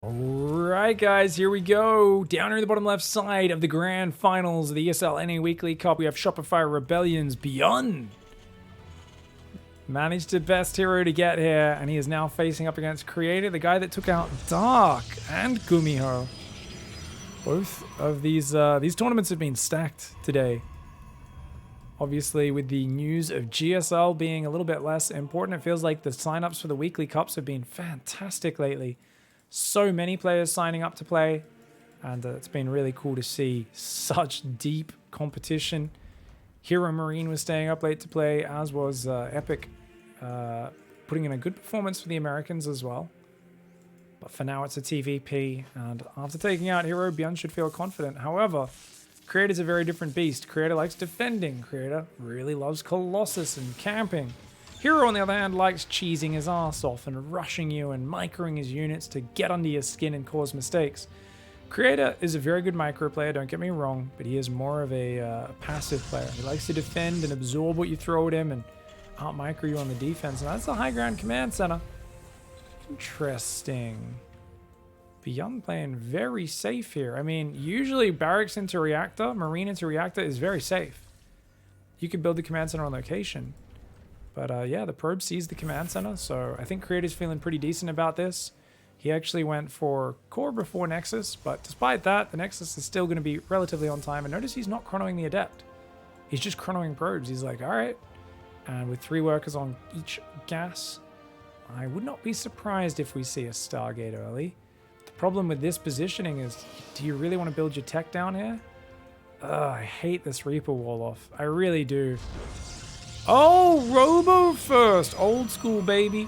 Alright guys, here we go. Down here in the bottom left side of the grand finals of the ESL NA Weekly Cup, we have Shopify Rebellion's Byun. Managed the best hero to get here, and he is now facing up against Creator, the guy that took out Dark and Gumiho. Both of these tournaments have been stacked today. Obviously, with the news of GSL being a little bit less important, it feels like the signups for the weekly cups have been fantastic lately. So many players signing up to play, and it's been really cool to see such deep competition. Hero Marine was staying up late to play, as was Epic, putting in a good performance for the Americans as well. But for now, it's a TvP, and after taking out Hero, Byun should feel confident. However, Creator's a very different beast. Creator likes defending. Creator really loves Colossus and camping. Hero, on the other hand, likes cheesing his ass off and rushing you and microing his units to get under your skin and cause mistakes. Creator is a very good micro player, don't get me wrong, but he is more of a passive player. He likes to defend and absorb what you throw at him and out-micro you on the defense, and that's the high ground command center. Interesting. Byun playing very safe here. I mean, usually barracks into reactor, marine into reactor is very safe. You could build the command center on location. But yeah, the probe sees the command center, so I think Creator's feeling pretty decent about this. He actually went for core before Nexus, but despite that, the Nexus is still going to be relatively on time. And notice he's not chronoing the Adept. He's just chronoing probes. He's like, all right. And with 3 workers on each gas, I would not be surprised if we see a Stargate early. The problem with this positioning is, do you really want to build your tech down here? I hate this Reaper wall off. I really do. Oh, Robo first. Old school, baby.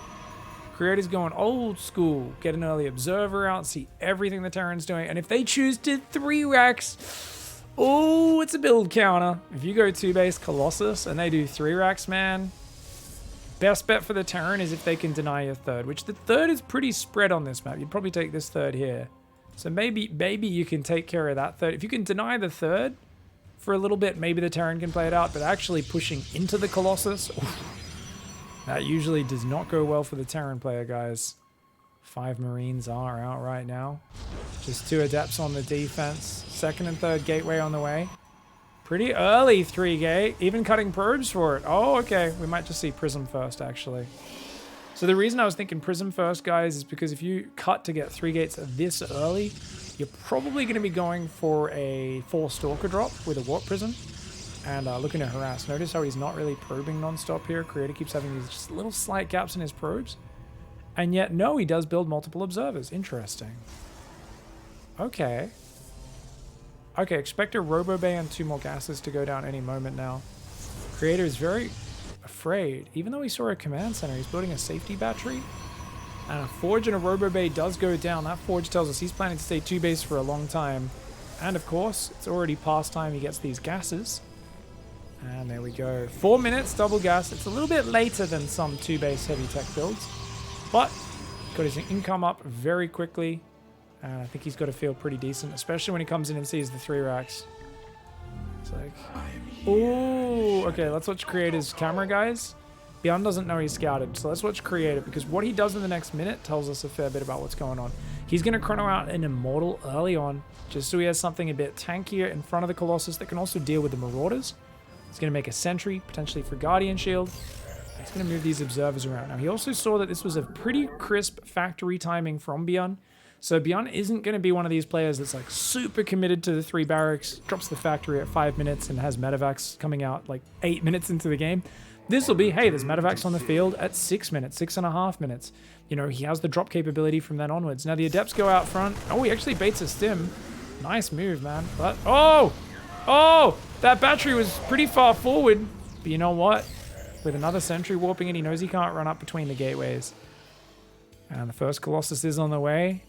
Creator's going old school. Get an early observer out, see everything the Terran's doing. And if they choose to 3-racks, oh, it's a build counter. If you go 2-base Colossus and they do 3-racks, man, best bet for the Terran is if they can deny your third, which the third is pretty spread on this map. You'd probably take this third here. So maybe you can take care of that third. If you can deny the third, for a little bit, maybe the Terran can play it out, but actually pushing into the Colossus, that usually does not go well for the Terran player, guys. 5 Marines are out right now. Just 2 Adepts on the defense. 2nd and 3rd gateway on the way. Pretty early 3-gate, even cutting probes for it. Oh, okay, we might just see Prism first, actually. So the reason I was thinking Prism first, guys, is because if you cut to get 3 gates this early, you're probably going to be going for a 4 Stalker drop with a Warp Prism and looking to harass. Notice how he's not really probing non-stop here. Creator keeps having these just little slight gaps in his probes. And yet, no, he does build multiple observers. Interesting. Okay. Okay, expect a Robo Bay and 2 more gases to go down any moment now. Creator is very afraid. Even though he saw a command center, he's building a safety battery. And a Forge and a Robo Bay does go down. That Forge tells us he's planning to stay 2-base for a long time. And of course, it's already past time he gets these gases. And there we go. 4 minutes, double gas. It's a little bit later than some 2-base heavy tech builds. But got his income up very quickly. And I think he's got to feel pretty decent, especially when he comes in and sees the 3-racks. It's like, ooh, okay, let's watch Creator's camera, guys. Byun doesn't know he's scouted, so let's watch Creator, because what he does in the next minute tells us a fair bit about what's going on. He's going to chrono out an Immortal early on, just so he has something a bit tankier in front of the Colossus that can also deal with the Marauders. He's going to make a Sentry, potentially for Guardian Shield. He's going to move these Observers around. Now, he also saw that this was a pretty crisp factory timing from Byun, so Byun isn't going to be one of these players that's like super committed to the 3 barracks, drops the factory at 5 minutes and has medevacs coming out like 8 minutes into the game. This will be, hey, there's medevacs on the field at 6 minutes, 6.5 minutes. You know, he has the drop capability from then onwards. Now the Adepts go out front. Oh, he actually baits a stim. Nice move, man. But, oh, that battery was pretty far forward. But you know what? With another Sentry warping in, he knows he can't run up between the gateways. And the first Colossus is on the way.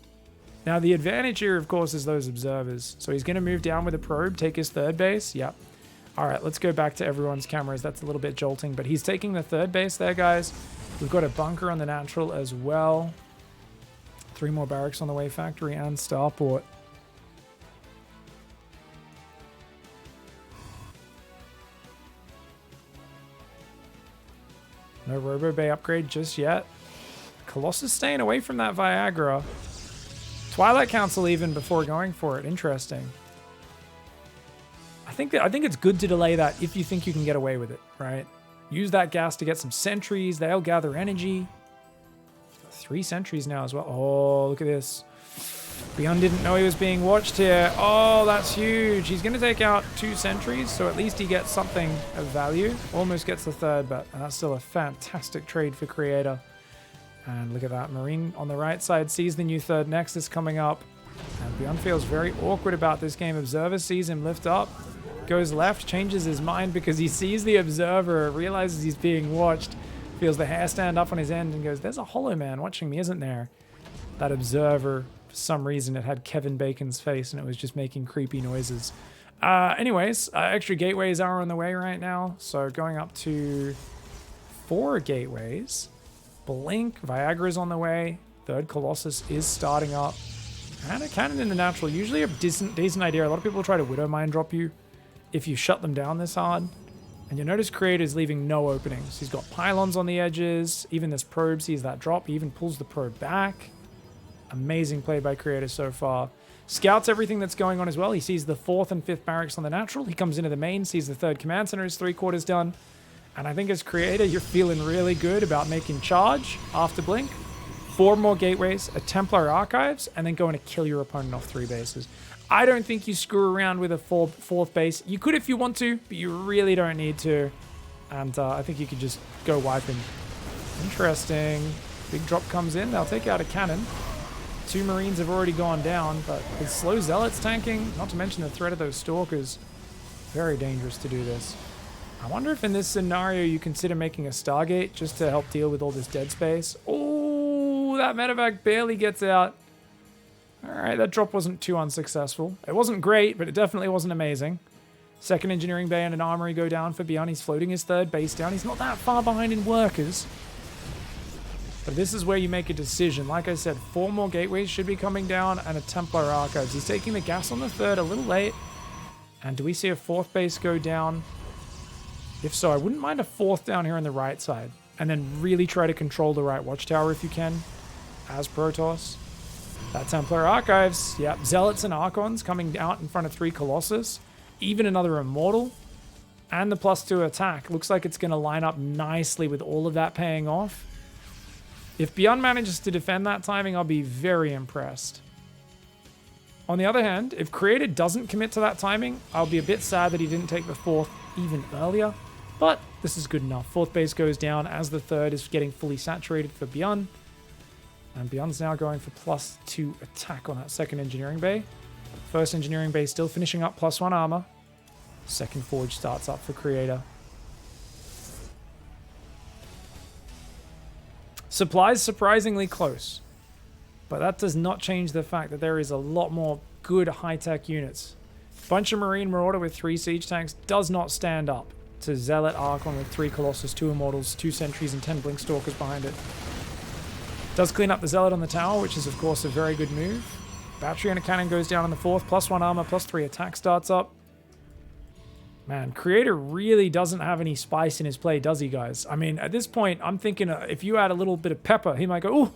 Now the advantage here, of course, is those Observers. So he's going to move down with a probe, take his 3rd base. Yep. All right, let's go back to everyone's cameras. That's a little bit jolting, but he's taking the 3rd base there, guys. We've got a bunker on the natural as well. 3 more barracks on the way, factory and starport. No Robo Bay upgrade just yet. Colossus staying away from that Viagra. Twilight Council even before going for it. Interesting. I think it's good to delay that if you think you can get away with it, right? Use that gas to get some sentries. They'll gather energy. 3 sentries now as well. Oh, look at this. Byun didn't know he was being watched here. Oh, that's huge. He's going to take out 2 sentries, so at least he gets something of value. Almost gets the 3rd, but that's still a fantastic trade for Creator. And look at that. Marine on the right side sees the new 3rd Nexus coming up. And Byun feels very awkward about this game. Observer sees him lift up. Goes left, changes his mind because he sees the Observer, realizes he's being watched. Feels the hair stand up on his end and goes, there's a hollow man watching me, isn't there? That Observer, for some reason, it had Kevin Bacon's face and it was just making creepy noises. Anyways, extra gateways are on the way right now. So going up to 4 gateways. Blink, Viagra's on the way. 3rd Colossus is starting up. And a cannon in the natural. Usually a decent idea. A lot of people try to Widow Mine drop you if you shut them down this hard. And you notice Creator's leaving no openings. He's got pylons on the edges. Even this probe sees that drop. He even pulls the probe back. Amazing play by Creator so far. Scouts everything that's going on as well. He sees the 4th and 5th barracks on the natural. He comes into the main, sees the 3rd command center is 3/4 done. And I think as Creator, you're feeling really good about making charge after Blink. 4 more gateways, a Templar Archives, and then going to kill your opponent off 3 bases. I don't think you screw around with a 4th base. You could if you want to, but you really don't need to. And I think you could just go wipe him. Interesting. Big drop comes in. They'll take out a cannon. 2 Marines have already gone down, but with slow Zealots tanking, not to mention the threat of those Stalkers, very dangerous to do this. I wonder if in this scenario you consider making a Stargate just to help deal with all this dead space. Oh, that medevac barely gets out. Alright, that drop wasn't too unsuccessful. It wasn't great, but it definitely wasn't amazing. 2nd Engineering Bay and an Armory go down for Byun. He's floating his 3rd base down. He's not that far behind in workers. But this is where you make a decision. Like I said, 4 more gateways should be coming down and a Templar Archives. He's taking the gas on the 3rd a little late. And do we see a 4th base go down? If so, I wouldn't mind a 4th down here on the right side. And then really try to control the right watchtower if you can, as Protoss. That Templar Archives, yep, Zealots and Archons coming out in front of 3 Colossus. Even another Immortal. And the +2 attack. Looks like it's going to line up nicely with all of that paying off. If Byun manages to defend that timing, I'll be very impressed. On the other hand, if Creator doesn't commit to that timing, I'll be a bit sad that he didn't take the 4th even earlier. But this is good enough. 4th base goes down as the 3rd is getting fully saturated for Byun. And Byun's now going for +2 attack on that 2nd Engineering Bay. 1st Engineering Bay still finishing up +1 armor. 2nd Forge starts up for Creator. Supplies surprisingly close. But that does not change the fact that there is a lot more good high-tech units. Bunch of Marine Marauder with 3 siege tanks does not stand up to Zealot Archon with 3 Colossus, 2 Immortals, 2 Sentries, and 10 Blink Stalkers behind it. Does clean up the Zealot on the tower, which is of course a very good move. Battery and a cannon goes down on the 4th, +1 armor, +3 attack starts up. Man, Creator really doesn't have any spice in his play, does he, guys? I mean, at this point, I'm thinking if you add a little bit of pepper, he might go, ooh,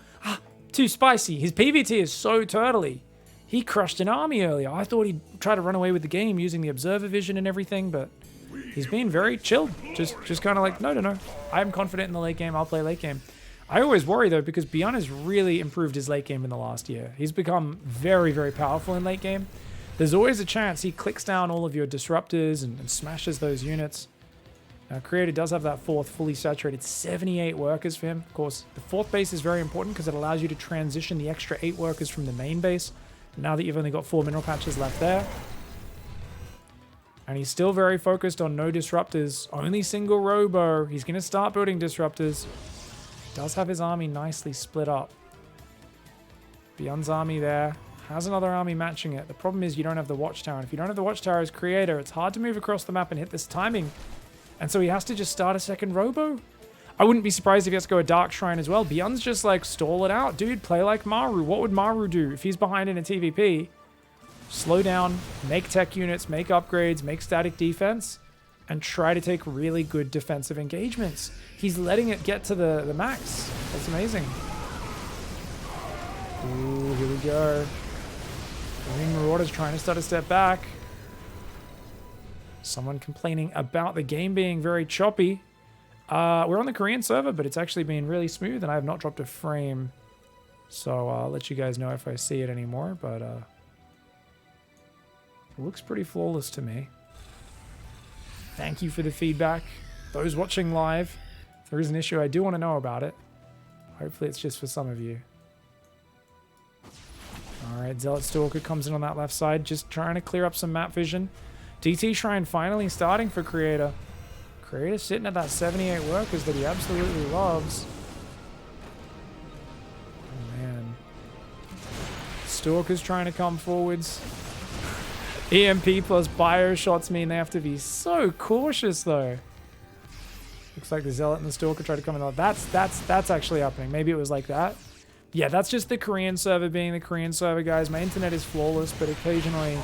too spicy. His PvT is so turtly. He crushed an army earlier. I thought he'd try to run away with the game using the observer vision and everything, but he's been very chilled. Just kind of like, no. I'm confident in the late game. I'll play late game. I always worry, though, because Byun has really improved his late game in the last year. He's become very, very powerful in late game. There's always a chance he clicks down all of your disruptors and smashes those units. Now, Creator does have that 4th fully saturated, 78 workers for him. Of course, the 4th base is very important because it allows you to transition the extra 8 workers from the main base. Now that you've only got 4 mineral patches left there. And he's still very focused on no disruptors. Only single robo. He's going to start building disruptors. Does have his army nicely split up. Byun's army there. Has another army matching it. The problem is you don't have the watchtower. And if you don't have the watchtower as Creator, it's hard to move across the map and hit this timing. And so he has to just start a second robo. I wouldn't be surprised if he has to go a Dark Shrine as well. Byun's just like, stall it out. Dude, play like Maru. What would Maru do if he's behind in a TvP? Slow down, make tech units, make upgrades, make static defense, and try to take really good defensive engagements. He's letting it get to the max. That's amazing. Ooh, here we go. Marine Marauders trying to start a step back. Someone complaining about the game being very choppy. We're on the Korean server, but it's actually been really smooth, and I have not dropped a frame. So I'll let you guys know if I see it anymore, but it looks pretty flawless to me. Thank you for the feedback. Those watching live, if there is an issue, I do want to know about it. Hopefully it's just for some of you. Alright, Zealot Stalker comes in on that left side, just trying to clear up some map vision. DT Shrine finally starting for Creator. Creator sitting at that 78 workers that he absolutely loves. Oh man. Stalker's trying to come forwards. EMP plus bio shots mean they have to be so cautious though. Looks like the Zealot and the Stalker try to come in. That's actually happening. Maybe it was like that. Yeah, that's just the Korean server being the Korean server, guys. My internet is flawless, but occasionally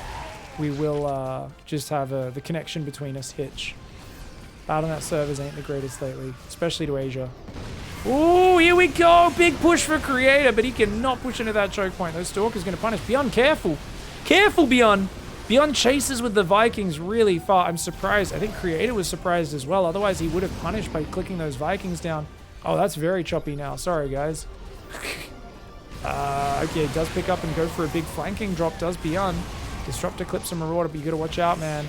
we will just have the connection between us hitch. Bad on that servers ain't the greatest lately, especially to Asia. Ooh, here we go. Big push for Creator, but he cannot push into that choke point. Those Stalkers going to punish. Byun, careful. Careful, Byun. Byun chases with the Vikings really far. I'm surprised. I think Creator was surprised as well. Otherwise, he would have punished by clicking those Vikings down. Oh, that's very choppy now. Sorry, guys. Okay, does pick up and go for a big flanking drop. Does Byun. Disruptor clips a Marauder, but you got to watch out, man.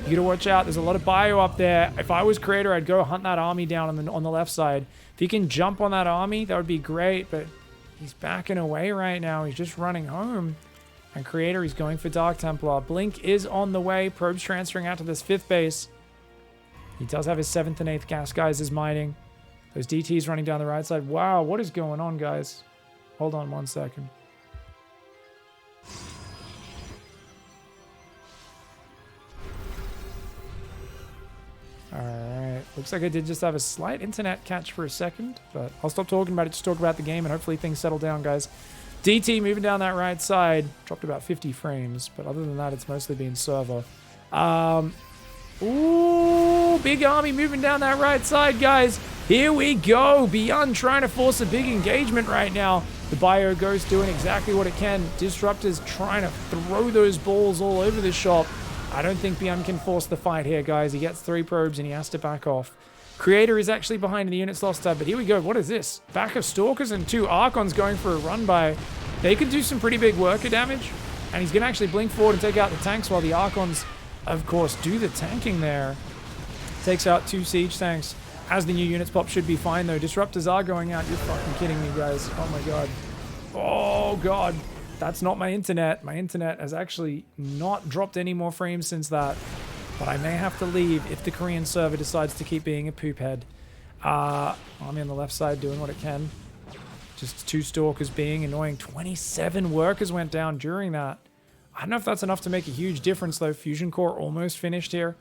You got to watch out. There's a lot of bio up there. If I was Creator, I'd go hunt that army down on the left side. If he can jump on that army, that would be great, but he's backing away right now. He's just running home. And Creator, he's going for Dark Templar. Blink is on the way. Probe's transferring out to this 5th base. He does have his 7th and 8th gas guys is mining. Those DTs running down the right side. Wow, what is going on, guys? Hold on 1 second. Alright, looks like I did just have a slight internet catch for a second, but I'll stop talking about it, just talk about the game, and hopefully things settle down, guys. DT moving down that right side, dropped about 50 frames, but other than that, it's mostly been server. Ooh, big army moving down that right side, guys. Here we go. Byun trying to force a big engagement right now. The Bio Ghost doing exactly what it can. Disruptor's trying to throw those balls all over the shop. I don't think Byun can force the fight here, guys. He gets 3 probes and he has to back off. Creator is actually behind in the units lost tab, but here we go. What is this? Back of Stalkers and 2 Archons going for a run by. They could do some pretty big worker damage, and he's going to actually blink forward and take out the tanks while the Archons, of course, do the tanking there. Takes out 2 siege tanks. As the new units pop, should be fine, though. Disruptors are going out. You're fucking kidding me, guys. Oh, my God. Oh, God. That's not my internet. My internet has actually not dropped any more frames since that. But I may have to leave if the Korean server decides to keep being a poop head. Army on the left side doing what it can. Just 2 Stalkers being annoying. 27 workers went down during that. I don't know if that's enough to make a huge difference, though. Fusion Core almost finished here.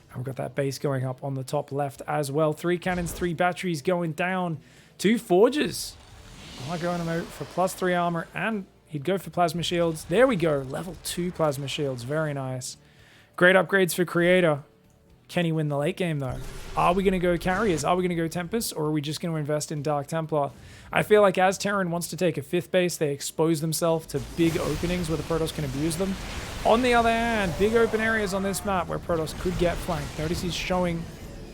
And we've got that base going up on the top left as well. 3 cannons, 3 batteries going down. 2 forges. I'm going out for +3 armor, and he'd go for plasma shields. There we go. Level 2 plasma shields. Very nice. Great upgrades for Creator. Can he win the late game, though? Are we going to go Carriers? Are we going to go Tempest? Or are we just going to invest in Dark Templar? I feel like as Terran wants to take a 5th base, they expose themselves to big openings where the Protoss can abuse them. On the other hand, big open areas on this map where Protoss could get flanked. Notice he's showing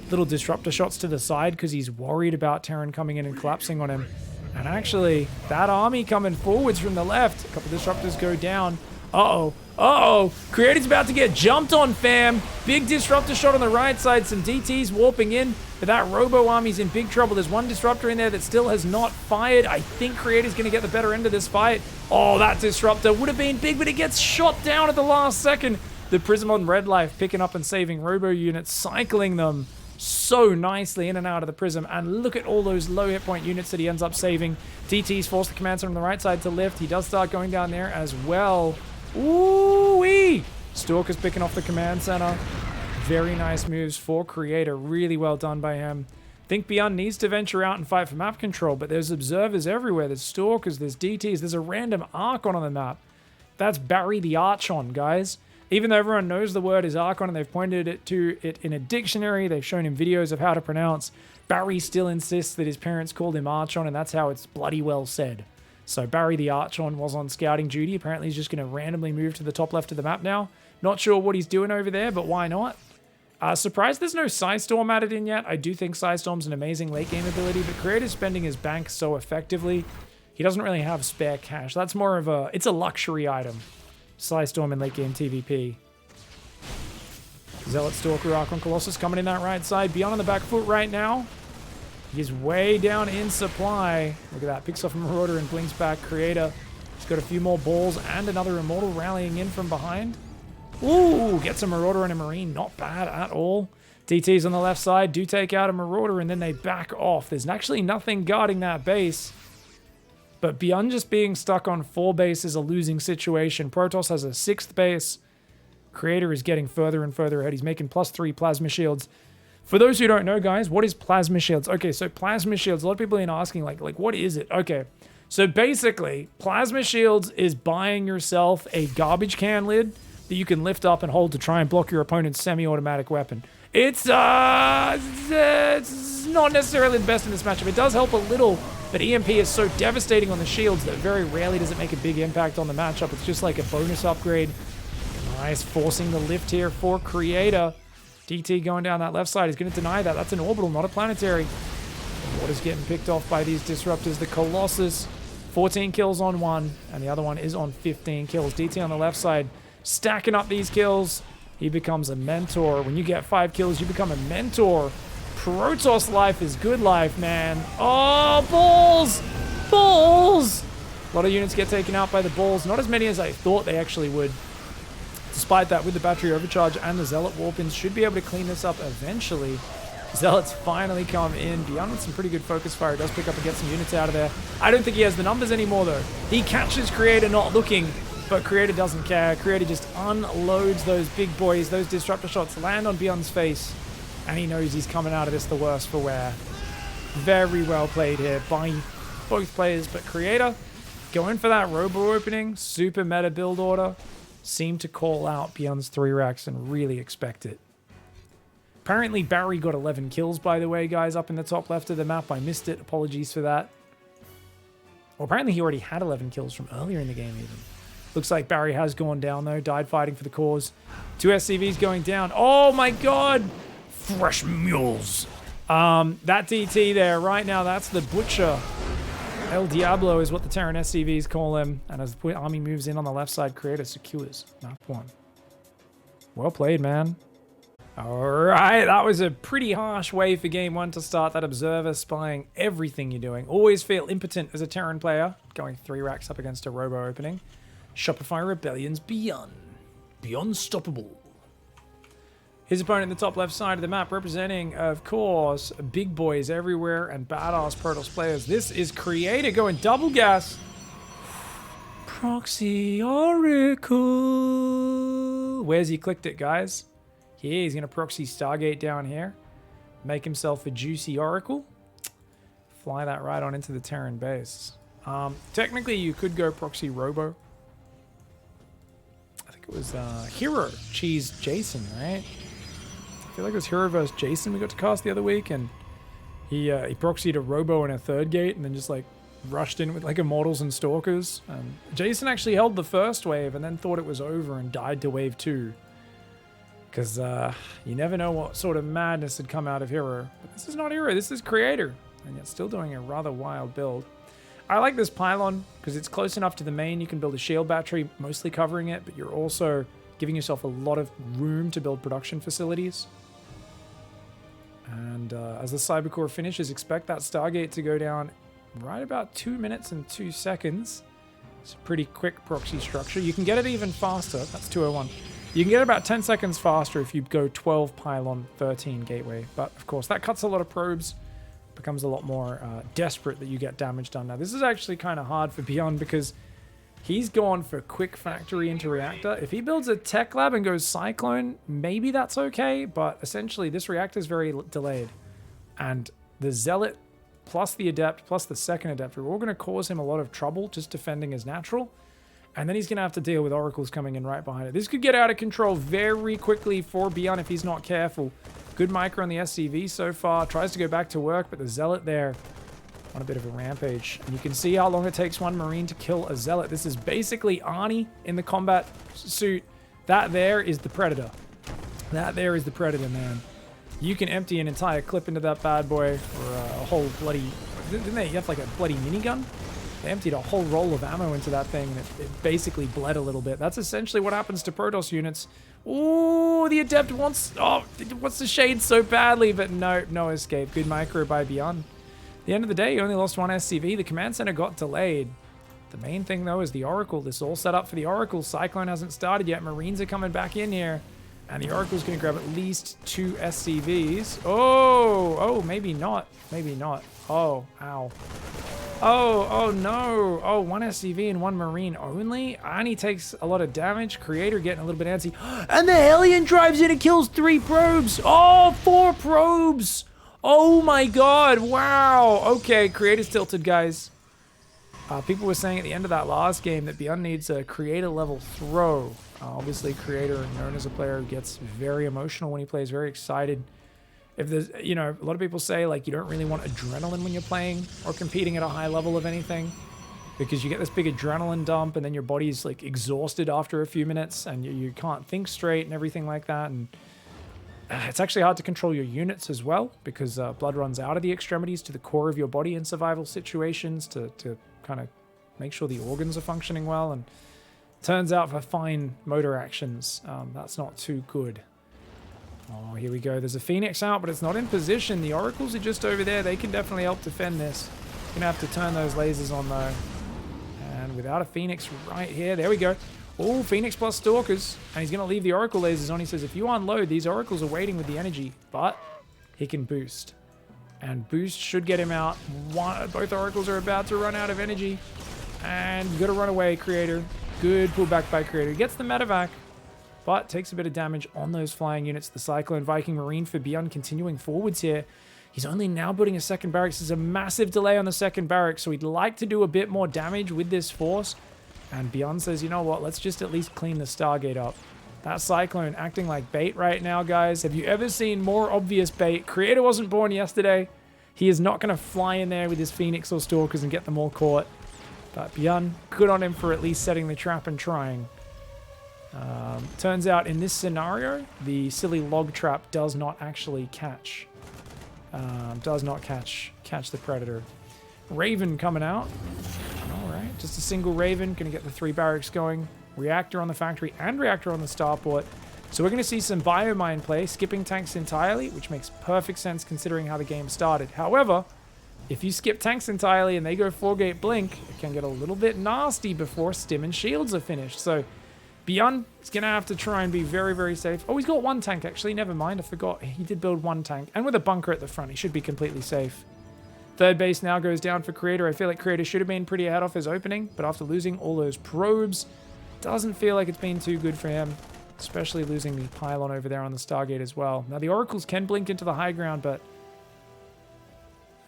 little disruptor shots to the side because he's worried about Terran coming in and collapsing on him. And actually, that army coming forwards from the left. A couple disruptors go down. Uh-oh. Uh-oh. Creator's about to get jumped on, fam. Big disruptor shot on the right side. Some DTs warping in. But that Robo army's in big trouble. There's 1 disruptor in there that still has not fired. I think Creator's going to get the better end of this fight. Oh, that disruptor would have been big, but it gets shot down at the last second. The Prism on Red Life picking up and saving Robo units, cycling them so nicely in and out of the Prism. And look at all those low hit point units that he ends up saving. DT's forced the command center on the right side to lift. He does start going down there as well. Ooh-wee! Stalker's picking off the command center. Very nice moves for Creator. Really well done by him. Think Byun needs to venture out and fight for map control, but there's observers everywhere. There's Stalkers, there's DTs, there's a random Archon on the map. That's Barry the Archon, guys. Even though everyone knows the word is Archon and they've pointed it to it in a dictionary, they've shown him videos of how to pronounce, Barry still insists that his parents called him Archon, and that's how it's bloody well said. So Barry the Archon was on scouting duty. Apparently he's just going to randomly move to the top left of the map now. Not sure what he's doing over there, but why not? Surprised there's no Psystorm added in yet. I do think Psystorm's an amazing late game ability, but Creator's spending his bank so effectively. He doesn't really have spare cash. That's more of a, it's a luxury item. Psystorm in late game TvP. Zealot, Stalker, Archon, Colossus coming in that right side. Byun on the back foot right now. He's way down in supply. Look at that. Picks off a Marauder and blinks back. Creator. He's got a few more balls and another Immortal rallying in from behind. Ooh, gets a Marauder and a Marine. Not bad at all. DTs on the left side do take out a Marauder and then they back off. There's actually nothing guarding that base. But Byun just being stuck on 4 base is a losing situation. Protoss has a 6th base. Creator is getting further and further ahead. He's making +3 Plasma Shields. For those who don't know, guys, what is Plasma Shields? Okay, so Plasma Shields, a lot of people have been asking, like what is it? Okay, so basically, Plasma Shields is buying yourself a garbage can lid that you can lift up and hold to try and block your opponent's semi-automatic weapon. It's not necessarily the best in this matchup. It does help a little, but EMP is so devastating on the shields that very rarely does it make a big impact on the matchup. It's just like a bonus upgrade. Nice, forcing the lift here for Creator. DT going down that left side is going to deny that. That's an orbital, not a planetary. Water's getting picked off by these disruptors. The Colossus, 14 kills on one, and the other one is on 15 kills. DT on the left side, stacking up these kills. He becomes a mentor. When you get 5 kills, you become a mentor. Protoss life is good life, man. Oh, balls! Balls! A lot of units get taken out by the balls. Not as many as I thought they actually would. Despite that, with the battery overcharge and the Zealot warpins, should be able to clean this up eventually. Zealots finally come in. Byun with some pretty good focus fire. Does pick up and get some units out of there. I don't think he has the numbers anymore, though. He catches Creator not looking, but Creator doesn't care. Creator just unloads those big boys. Those disruptor shots land on Byun's face, and he knows he's coming out of this the worse for wear. Very well played here by both players, but Creator going for that robo opening. Super meta build order. Seemed to call out Byun's 3 racks and really expect it. Apparently Barry got 11 kills, by the way, guys, up in the top left of the map. I missed it. Apologies for that. Well, apparently he already had 11 kills from earlier in the game even. Looks like Barry has gone down, though. Died fighting for the cause. 2 SCVs going down. Oh, my God. Fresh mules. That DT there right now, that's the Butcher. El Diablo is what the Terran SCVs call him. And as the army moves in on the left side, Creator secures map 1. Well played, man. Alright, that was a pretty harsh way for game 1 to start. That Observer spying everything you're doing. Always feel impotent as a Terran player. Going 3 racks up against a robo opening. Shopify Rebellion's Byun. Byunstoppable. His opponent in the top left side of the map, representing, of course, big boys everywhere and badass Protoss players. This is Creator going double gas. Proxy Oracle. Where's he clicked it, guys? Here, he's going to proxy Stargate down here. Make himself a juicy Oracle. Fly that right on into the Terran base. Technically, you could go proxy Robo. I think it was Hero Cheese Jason, right? I feel like it was Hero versus Jason we got to cast the other week, and he proxied a Robo in a 3rd gate and then just like rushed in with like Immortals and Stalkers. Jason actually held the first wave and then thought it was over and died to wave 2. Because you never know what sort of madness had come out of Hero. But this is not Hero, this is Creator. And yet still doing a rather wild build. I like this pylon because it's close enough to the main. You can build a shield battery, mostly covering it, but you're also giving yourself a lot of room to build production facilities. And as the Cybercore finishes, expect that Stargate to go down right about 2 minutes and 2 seconds. It's a pretty quick proxy structure. You can get it even faster. That's 201. You can get about 10 seconds faster if you go 12 pylon, 13 gateway. But of course, that cuts a lot of probes. Becomes a lot more desperate that you get damage done. Now, this is actually kind of hard for Byun because he's gone for quick factory into reactor. If he builds a tech lab and goes Cyclone, maybe that's okay. But essentially, this reactor is very delayed. And the Zealot plus the Adept plus the second Adept are all going to cause him a lot of trouble just defending his natural. And then he's going to have to deal with Oracles coming in right behind it. This could get out of control very quickly for Byun if he's not careful. Good micro on the SCV so far. Tries to go back to work, but the Zealot there on a bit of a rampage. And you can see how long it takes one Marine to kill a Zealot. This is basically Arnie in the combat suit. That there is the Predator. That there is the Predator, man. You can empty an entire clip into that bad boy, or a whole bloody... Didn't they have like a bloody minigun? They emptied a whole roll of ammo into that thing, and it basically bled a little bit. That's essentially what happens to Protoss units. Ooh, the Adept wants the shade so badly, but no escape. Good micro by Byun. At the end of the day, you only lost one SCV. The command center got delayed. The main thing, though, is the Oracle. This is all set up for the Oracle. Cyclone hasn't started yet. Marines are coming back in here. And the Oracle's going to grab at least 2 SCVs. Oh, maybe not. Maybe not. Oh, ow. Oh no. Oh, 1 SCV and 1 Marine only? Arnie takes a lot of damage. Creator getting a little bit antsy. And the Hellion drives in and kills 3 probes. Oh, 4 probes. Oh my god. Wow. Okay, Creator's tilted, guys. People were saying at the end of that last game that Byun needs a Creator level throw. Obviously, Creator, known as a player who gets very emotional when he plays, very excited. If there's, you know, a lot of people say, like, you don't really want adrenaline when you're playing or competing at a high level of anything, because you get this big adrenaline dump and then your body's, like, exhausted after a few minutes and you can't think straight and everything like that. And it's actually hard to control your units as well, because blood runs out of the extremities to the core of your body in survival situations to kind of make sure the organs are functioning well. And turns out for fine motor actions, that's not too good. Oh, here we go. There's a Phoenix out, but it's not in position. The Oracles are just over there. They can definitely help defend this. Gonna have to turn those lasers on, though. And without a Phoenix right here, there we go. Oh, Phoenix plus Stalkers. And he's gonna leave the Oracle lasers on. He says, if you unload, these Oracles are waiting with the energy. But he can boost. And boost should get him out. Both Oracles are about to run out of energy. And you gotta run away, Creator. Good pullback by Creator. He gets the medevac, but takes a bit of damage on those flying units. The Cyclone Viking Marine for Byun continuing forwards here. He's only now building a second barracks. There's a massive delay on the second barracks, so he'd like to do a bit more damage with this force. And Byun says, you know what, let's just at least clean the Stargate up. That Cyclone acting like bait right now, guys. Have you ever seen more obvious bait? Creator wasn't born yesterday. He is not going to fly in there with his Phoenix or Stalkers and get them all caught. But Byun, good on him for at least setting the trap and trying. Turns out in this scenario, the silly log trap does not actually catch. Catch the Predator. Raven coming out. Alright, just a single Raven. Going to get the 3 barracks going. Reactor on the factory and reactor on the starport. So we're going to see some biomine play, skipping tanks entirely, which makes perfect sense considering how the game started. However, if you skip tanks entirely and they go 4-gate blink, it can get a little bit nasty before stim and shields are finished. So Byun is going to have to try and be very, very safe. Oh, he's got 1 tank, actually. Never mind. I forgot. He did build 1 tank. And with a bunker at the front, he should be completely safe. Third base now goes down for Creator. I feel like Creator should have been pretty ahead off his opening, but after losing all those probes, doesn't feel like it's been too good for him, especially losing the pylon over there on the Stargate as well. Now, the Oracles can blink into the high ground, but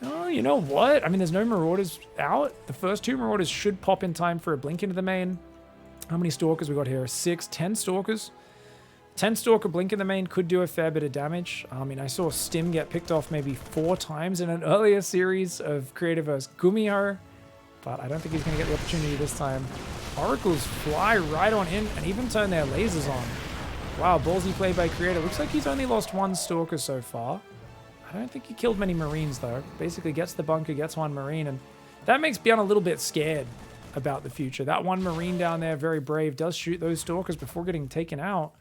oh, you know what? I mean, there's no Marauders out. The first 2 Marauders should pop in time for a blink into the main. How many Stalkers we got here? 6, 10 Stalkers. 10 Stalker blink in the main could do a fair bit of damage. I mean, I saw Stim get picked off maybe 4 times in an earlier series of Creator vs. Gumiho, but I don't think he's going to get the opportunity this time. Oracles fly right on in and even turn their lasers on. Wow, ballsy play by Creator. Looks like he's only lost 1 Stalker so far. I don't think he killed many Marines, though. Basically gets the bunker, gets 1 Marine, and that makes Byun a little bit scared about the future. That 1 Marine down there, very brave, does shoot those Stalkers before getting taken out.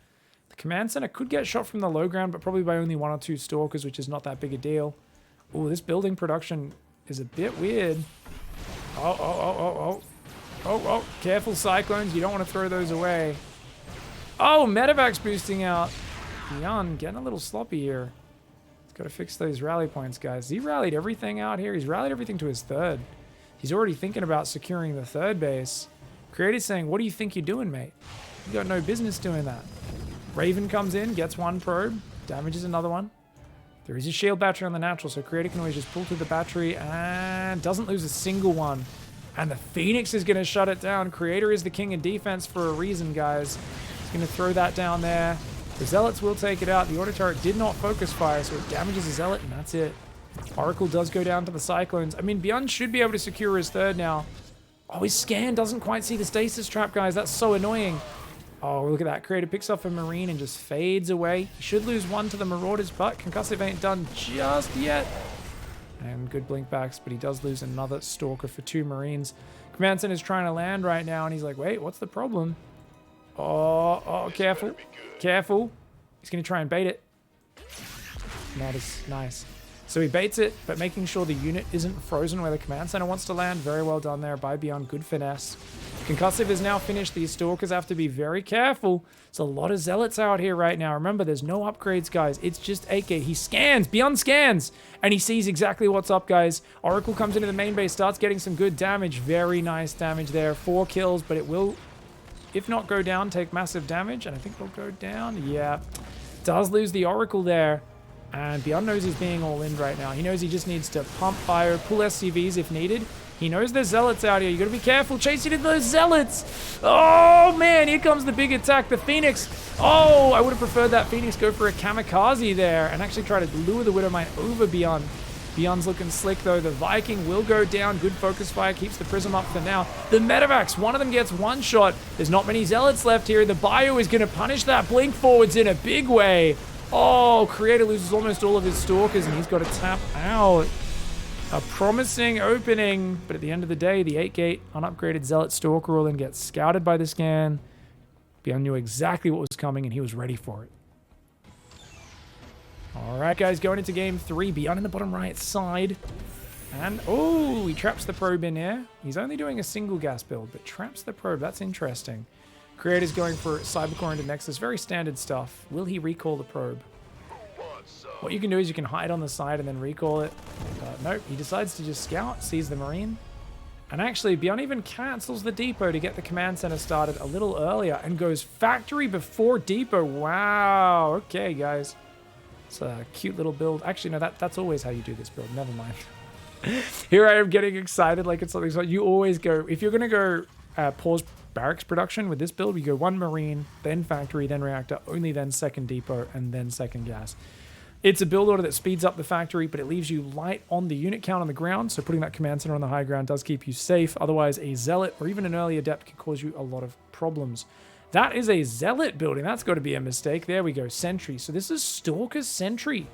The command center could get shot from the low ground, but probably by only 1 or 2 Stalkers, which is not that big a deal. Oh, this building production is a bit weird. Oh. Careful, Cyclones. You don't want to throw those away. Oh, Medevac's boosting out. Byun getting a little sloppy here. Got to fix those rally points, guys. He rallied everything out here. He's rallied everything to his 3rd. He's already thinking about securing the 3rd base. Creator's saying, what do you think you're doing, mate? You got no business doing that. Raven comes in, gets 1 probe, damages another one. There is a shield battery on the natural, so Creator can always just pull through the battery and doesn't lose a single one. And the Phoenix is going to shut it down. Creator is the king of defense for a reason, guys. He's going to throw that down there. The Zealots will take it out. The auto turret did not focus fire, so it damages the Zealot, and that's it. Oracle does go down to the Cyclones. I mean, Byun should be able to secure his third now. Oh, his scan doesn't quite see the stasis trap, guys. That's so annoying. Oh, look at that. Creator picks up a Marine and just fades away. He should lose one to the Marauders, but Concussive ain't done just yet. And good blink backs, but he does lose another Stalker for 2 Marines. Command Center is trying to land right now, and he's like, wait, what's the problem? Oh, careful. Careful. He's going to try and bait it. That is nice. So he baits it, but making sure the unit isn't frozen where the command center wants to land. Very well done there by Byun. Good finesse. Concussive is now finished. These Stalkers have to be very careful. There's a lot of Zealots out here right now. Remember, there's no upgrades, guys. It's just 8K. He scans. Byun scans. And he sees exactly what's up, guys. Oracle comes into the main base, starts getting some good damage. Very nice damage there. 4 kills, but it will, if not go down, take massive damage. And I think it'll go down. Yeah. Does lose the Oracle there. And Byun knows he's being all in right now. He knows he just needs to pump fire, pull SCVs if needed. He knows there's Zealots out here. You gotta be careful chasing into those Zealots. Oh man, here comes the big attack. The Phoenix. Oh, I would have preferred that Phoenix go for a kamikaze there and actually try to lure the Widowmine over Byun. Byun's looking slick though. The Viking will go down. Good focus fire keeps the Prism up for now. The Medivacs, one of them gets one shot. There's not many Zealots left here. The Bio is gonna punish that blink forwards in a big way. Oh, Creator loses almost all of his Stalkers and he's got to tap out. A promising opening, but at the end of the day, the 8-gate unupgraded Zealot Stalker will then get scouted by the scan. Byun knew exactly what was coming and he was ready for it. All right, guys, going into game 3. Byun in the bottom right side. And, oh, he traps the probe in here. He's only doing a single gas build, but traps the probe. That's interesting. Creator's going for Cybercore into Nexus. Very standard stuff. Will he recall the probe? What you can do is you can hide on the side and then recall it. Nope, he decides to just scout, sees the Marine. And actually, Byun even cancels the depot to get the command center started a little earlier and goes factory before depot. Wow. Okay, guys. It's a cute little build. Actually, no, that's always how you do this build. Never mind. Here I am getting excited like it's something. So you always go, if you're going to go pause barracks production with this build, we go 1 Marine, then factory, then reactor, only then second depot, and then second gas. It's a build order that speeds up the factory, but it leaves you light on the unit count on the ground, so putting that command center on the high ground does keep you safe. Otherwise, a Zealot or even an early Adept can cause you a lot of problems. That is a Zealot building. That's got to be a mistake. There we go. Sentry. So this is Stalker's Sentry.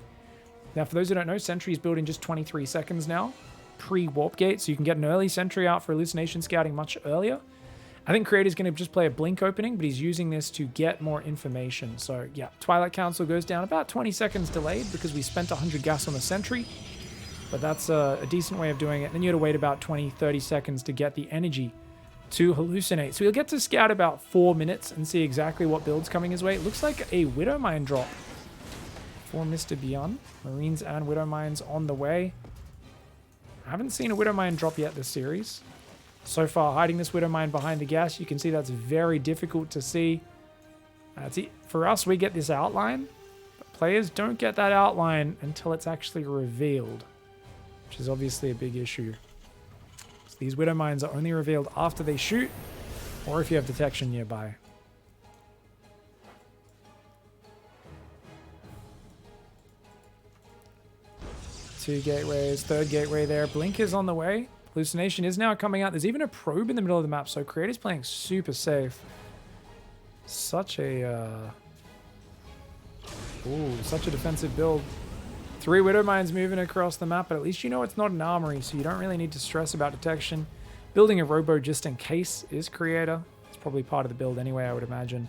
Now, for those who don't know, Sentry is built in just 23 seconds now, pre-warp gate, so you can get an early Sentry out for hallucination scouting much earlier. I think Creator's going to just play a blink opening, but he's using this to get more information. So, yeah, Twilight Council goes down about 20 seconds delayed because we spent 100 gas on the Sentry. But that's a decent way of doing it. Then you got to wait about 20, 30 seconds to get the energy to hallucinate. So he'll get to scout about 4 minutes and see exactly what build's coming his way. It looks like a Widowmine drop for Mr. Byun. Marines and Widowmines on the way. I haven't seen a Widowmine drop yet this series. So far, hiding this Widowmine behind the gas, you can see that's very difficult to see. For us, we get this outline, but players don't get that outline until it's actually revealed, which is obviously a big issue. So these Widowmines are only revealed after they shoot, or if you have detection nearby. Two gateways, third gateway there. Blink is on the way. Hallucination is now coming out. There's even a probe in the middle of the map, so Creator's playing super safe. Such a such a defensive build. 3 Widowmines moving across the map, but at least you know it's not an armory, so you don't really need to stress about detection. Building a robo just in case is Creator. It's probably part of the build anyway, I would imagine.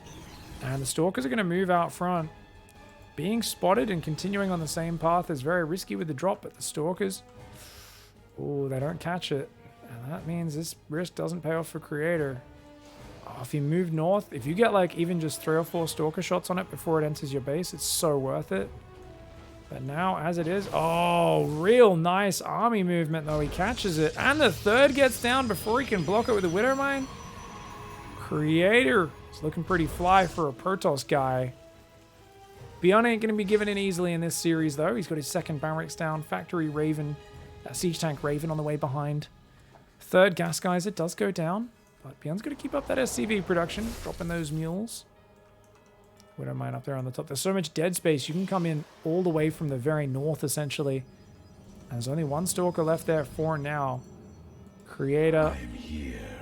And the Stalkers are going to move out front. Being spotted and continuing on the same path is very risky with the drop, but the Stalkers... oh, they don't catch it. And that means this risk doesn't pay off for Creator. Oh, if you move north, if you get like even just 3 or 4 Stalker shots on it before it enters your base, it's so worth it. But now, as it is, oh, real nice army movement though. He catches it. And the third gets down before he can block it with a Widowmine. Creator is looking pretty fly for a Protoss guy. Byun ain't going to be given in easily in this series though. He's got his second barracks down. Factory Raven. Siege Tank Raven on the way behind. Third gas geyser does go down, but Byun's going to keep up that SCV production, dropping those mules. Widowmine up there on the top. There's so much dead space. You can come in all the way from the very north, essentially, There's only one Stalker left there for now. Creator.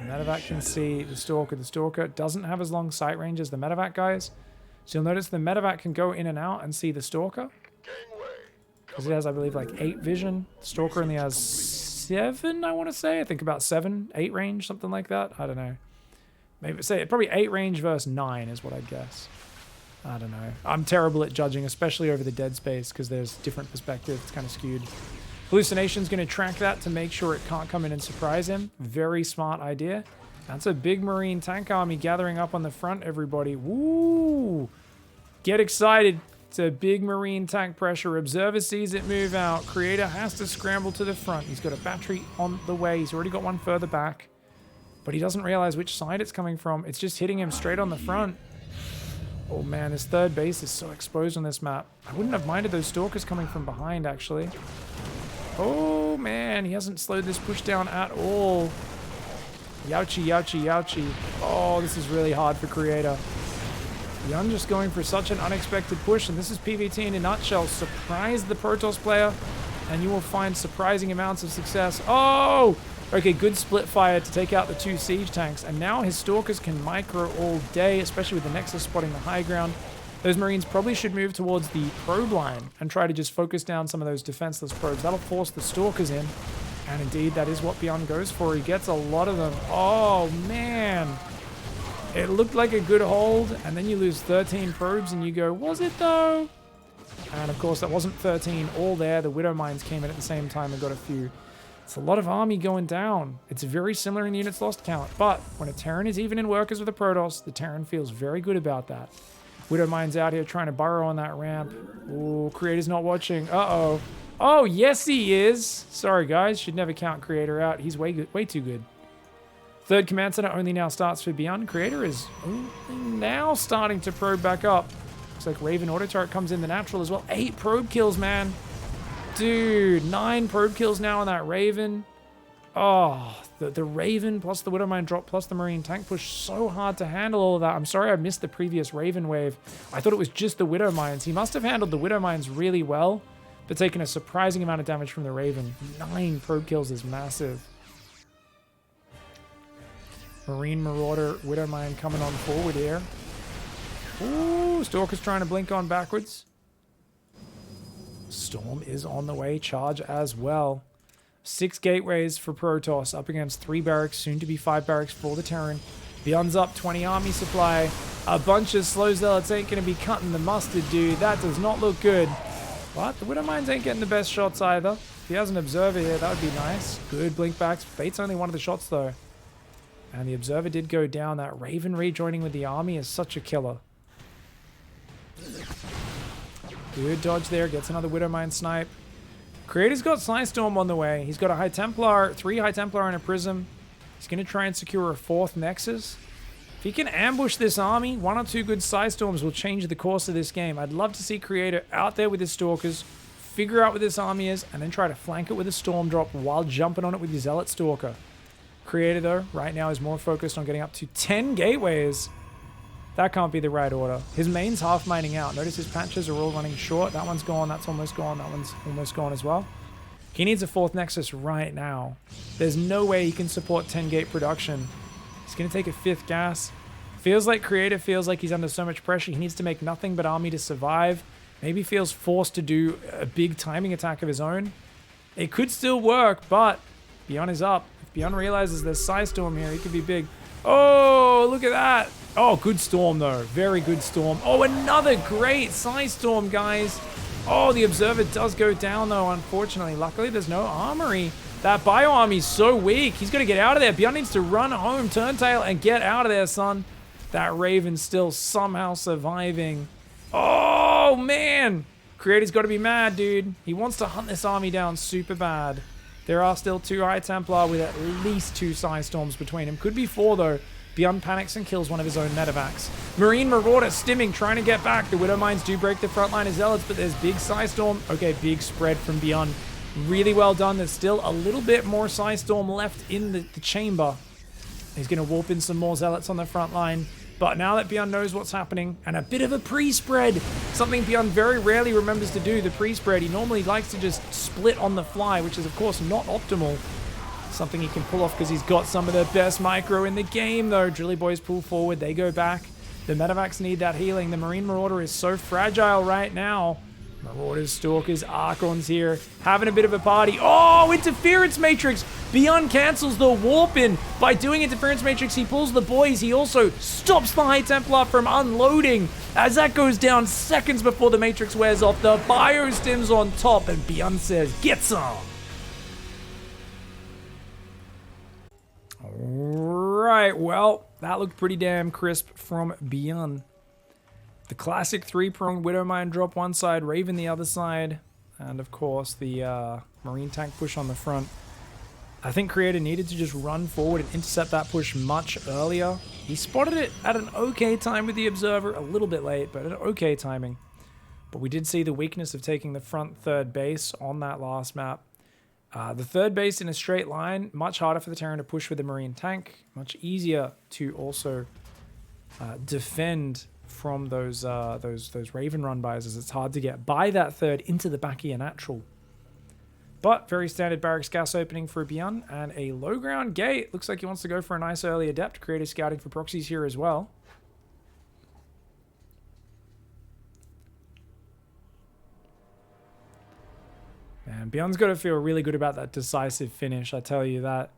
Medevac can see the Stalker. The Stalker doesn't have as long sight range as the Medevac guys. So you'll notice the Medevac can go in and out and see the Stalker. Because it has, I believe, like 8 vision. The Stalker only has 7, I want to say. I think about 7, 8 range, something like that. I don't know. Maybe say probably 8 range versus 9 is what I'd guess. I don't know. I'm terrible at judging, especially over the dead space, because there's different perspective. It's kind of skewed. Hallucination's going to track that to make sure it can't come in and surprise him. Very smart idea. That's a big Marine tank army gathering up on the front, everybody. Woo! Get excited. It's a big Marine tank pressure. Observer sees it move out. Creator has to scramble to the front. He's got a battery on the way. He's already got one further back. But he doesn't realize which side it's coming from. It's just hitting him straight on the front. Oh man, his third base is so exposed on this map. I wouldn't have minded those Stalkers coming from behind, actually. Oh man, he hasn't slowed this push down at all. Youchie, youchie, youchie. Oh, this is really hard for Creator. Byun just going for such an unexpected push, and this is PvT in a nutshell. Surprise the Protoss player, and you will find surprising amounts of success. Oh! Okay, good split fire to take out the 2 siege tanks, and now his Stalkers can micro all day, especially with the Nexus spotting the high ground. Those Marines probably should move towards the probe line and try to just focus down some of those defenseless probes. That'll force the Stalkers in, and indeed, that is what Byun goes for. He gets a lot of them. Oh, man. It looked like a good hold, and then you lose 13 probes, and you go, was it though? And of course, that wasn't 13 all there. The Widow Mines came in at the same time and got a few. It's a lot of army going down. It's very similar in the units lost count, but when a Terran is even in workers with a Protoss, the Terran feels very good about that. Widow Mine's out here trying to burrow on that ramp. Ooh, Creator's not watching. Uh-oh. Oh, yes he is. Sorry, guys. Should never count Creator out. He's way too good. Third command center only now starts for Byun. Creator is now starting to probe back up. Looks like Raven auto turret comes in the natural as well. 8 probe kills, man. Dude, 9 probe kills now on that Raven. Oh, the Raven plus the Widow Mine drop plus the Marine tank push. So hard to handle all of that. I'm sorry I missed the previous Raven wave. I thought it was just the Widow Mines. He must have handled the Widow Mines really well, but taken a surprising amount of damage from the Raven. 9 probe kills is massive. Marine Marauder, Widow Mine coming on forward here. Ooh, Stalker's trying to blink on backwards. Storm is on the way, charge as well. 6 gateways for Protoss up against 3 barracks, soon to be 5 barracks for the Terran. Byun's up, 20 army supply. A bunch of slow zealots ain't going to be cutting the mustard, dude. That does not look good. But the Widow Mines ain't getting the best shots either. If he has an observer here, that would be nice. Good blink backs. Fate's only one of the shots though. And the observer did go down. That Raven rejoining with the army is such a killer. Good dodge there. Gets another Widow Mine snipe. Creator's got Psystorm on the way. He's got a High Templar, 3 High Templar and a Prism. He's going to try and secure a 4th Nexus. If he can ambush this army, 1 or 2 good Psystorms will change the course of this game. I'd love to see Creator out there with his Stalkers, figure out what this army is, and then try to flank it with a Storm Drop while jumping on it with your Zealot Stalker. Creator, though, right now is more focused on getting up to 10 gateways. That can't be the right order. His main's half mining out. Notice his patches are all running short. That one's gone. That's almost gone. That one's almost gone as well. He needs a 4th Nexus right now. There's no way he can support 10 gate production. He's going to take a 5th gas. Feels like Creator feels like he's under so much pressure. He needs to make nothing but army to survive. Maybe feels forced to do a big timing attack of his own. It could still work, but Byun is up. If Byun realizes there's Psystorm here, he could be big. Oh, look at that. Oh, good Storm, though. Very good Storm. Oh, another great Psystorm, guys. Oh, the Observer does go down, though, unfortunately. Luckily, there's no armory. That Bio Army's so weak. He's got to get out of there. Byun needs to run home, Turntail, and get out of there, son. That Raven's still somehow surviving. Oh, man. Creator's got to be mad, dude. He wants to hunt this army down super bad. There are still 2 High Templar with at least 2 Psystorms between him. Could be 4, though. Byun panics and kills one of his own medevacs. Marine Marauder stimming, trying to get back. The Widow Mines do break the front line of Zealots, but there's big Psystorm. Okay, big spread from Byun. Really well done. There's still a little bit more Psystorm left in the chamber. He's going to warp in some more Zealots on the front line. But now that Byun knows what's happening, and a bit of a pre-spread, something Byun very rarely remembers to do, the pre-spread. He normally likes to just split on the fly, which is of course not optimal. Something he can pull off because he's got some of the best micro in the game though. Drilly Boys pull forward, they go back. The Medivacs need that healing. The Marine Marauder is so fragile right now. Marauders, Stalkers, Archons here, having a bit of a party. Oh, Interference Matrix! Byun cancels the warp in. By doing Interference Matrix, he pulls the boys. He also stops the High Templar from unloading. As that goes down seconds before the Matrix wears off, the Biostim's on top, and Byun says, get some! Alright, well, that looked pretty damn crisp from Byun. The classic 3-pronged Widowmine drop one side, Raven the other side, and of course the Marine tank push on the front. I think Creator needed to just run forward and intercept that push much earlier. He spotted it at an okay time with the Observer, a little bit late, but an okay timing. But we did see the weakness of taking the front third base on that last map. The third base in a straight line, much harder for the Terran to push with the Marine tank, much easier to also defend from those Raven run bys, as it's hard to get by that third into the back of your natural. But very standard barracks gas opening for Byun, and a low ground gate. Looks like he wants to go for a nice early adept. Creative scouting for proxies here as well. And Byun's got to feel really good about that decisive finish, I tell you that.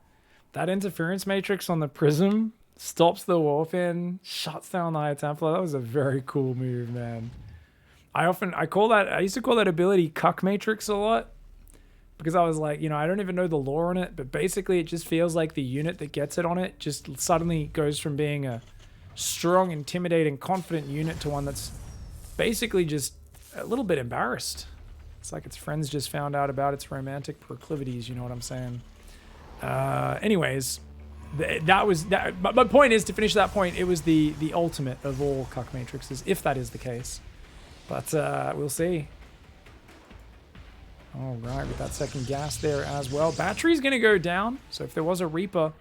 That Interference Matrix on the Prism stops the warp in, shuts down the High Templar. That was a very cool move, man. I used to call that ability Cuck Matrix a lot, because I was like, you know, I don't even know the lore on it, but basically it just feels like the unit that gets it on it just suddenly goes from being a strong, intimidating, confident unit to one that's basically just a little bit embarrassed. It's like its friends just found out about its romantic proclivities, you know what I'm saying? Anyways, but my point is, to finish that point, it was the ultimate of all Cuck Matrixes, if that is the case. But we'll see. All right, with that second gas there as well. Battery's going to go down, so if there was a Reaper,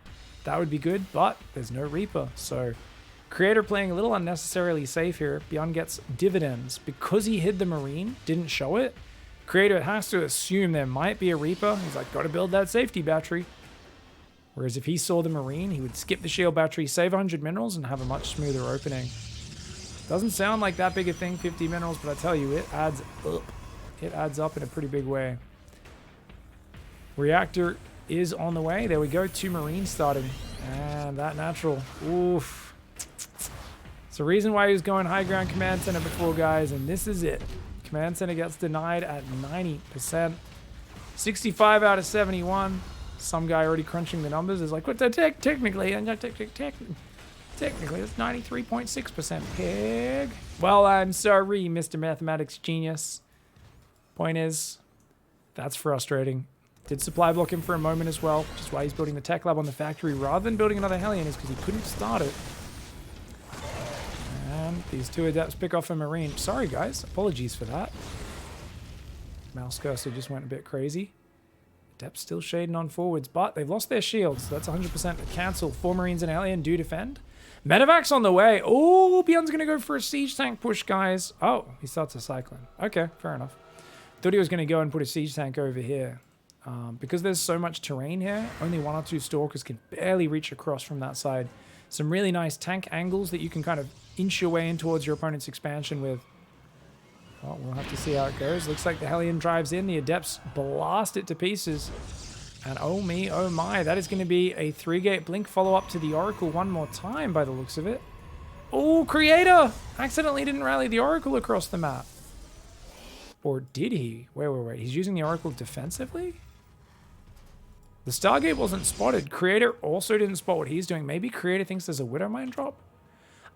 that would be good, but there's no Reaper. So Creator playing a little unnecessarily safe here. Byun gets dividends. Because he hid the Marine, didn't show it, Creator has to assume there might be a Reaper. He's like, got to build that safety battery. Whereas if he saw the Marine, he would skip the shield battery, save 100 minerals, and have a much smoother opening. Doesn't sound like that big a thing, 50 minerals, but I tell you, it adds up. It adds up in a pretty big way. Reactor is on the way. There we go, 2 Marines starting. And that natural. Oof. It's the reason why he was going high ground command center before, guys, and this is it. Command center gets denied at 90%. 65 out of 71. Some guy already crunching the numbers is like, what the technically, and technically it's 93.6%, pig. Well, I'm sorry, Mr. Mathematics Genius. Point is, that's frustrating. Did supply block him for a moment as well, which is why he's building the tech lab on the factory rather than building another Hellion, is because he couldn't start it. And these 2 adepts pick off a Marine. Sorry, guys. Apologies for that. Mouse cursor just went a bit crazy. Adepts still shading on forwards, but they've lost their shields, so that's 100% to cancel. 4 Marines and Hellion do defend. Medevac's on the way. Oh, Byun's going to go for a siege tank push, guys. Oh, he starts a Cyclone. Okay, fair enough. Thought he was going to go and put a siege tank over here. Because there's so much terrain here, only 1 or 2 Stalkers can barely reach across from that side. Some really nice tank angles that you can kind of inch your way in towards your opponent's expansion with. Well, we'll have to see how it goes. Looks like the Hellion drives in. The Adepts blast it to pieces. And oh me, oh my, that is going to be a 3-gate blink follow-up to the Oracle one more time by the looks of it. Oh, Creator! Accidentally didn't rally the Oracle across the map. Or did he? Wait. He's using the Oracle defensively? The Stargate wasn't spotted. Creator also didn't spot what he's doing. Maybe Creator thinks there's a Widowmine drop?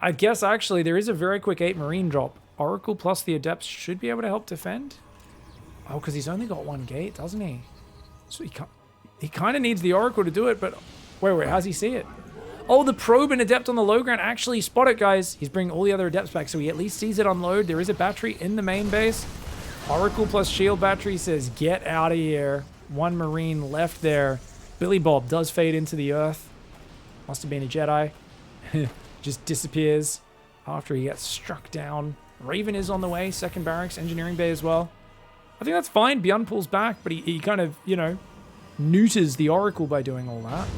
I guess actually there is a very quick 8 Marine drop. Oracle plus the Adepts should be able to help defend. Oh, because he's only got 1 gate, doesn't he? So he kind of needs the Oracle to do it, but wait, how's he see it? Oh, the Probe and Adept on the low ground actually spot it, guys. He's bringing all the other Adepts back, so he at least sees it unload. There is a battery in the main base. Oracle plus shield battery says, get out of here. 1 Marine left there. Billy Bob does fade into the earth. Must have been a Jedi. just disappears after he gets struck down. Raven is on the way. Second barracks, engineering bay as well. I think that's fine. Byun pulls back, but he kind of, you know, neuters the Oracle by doing all that.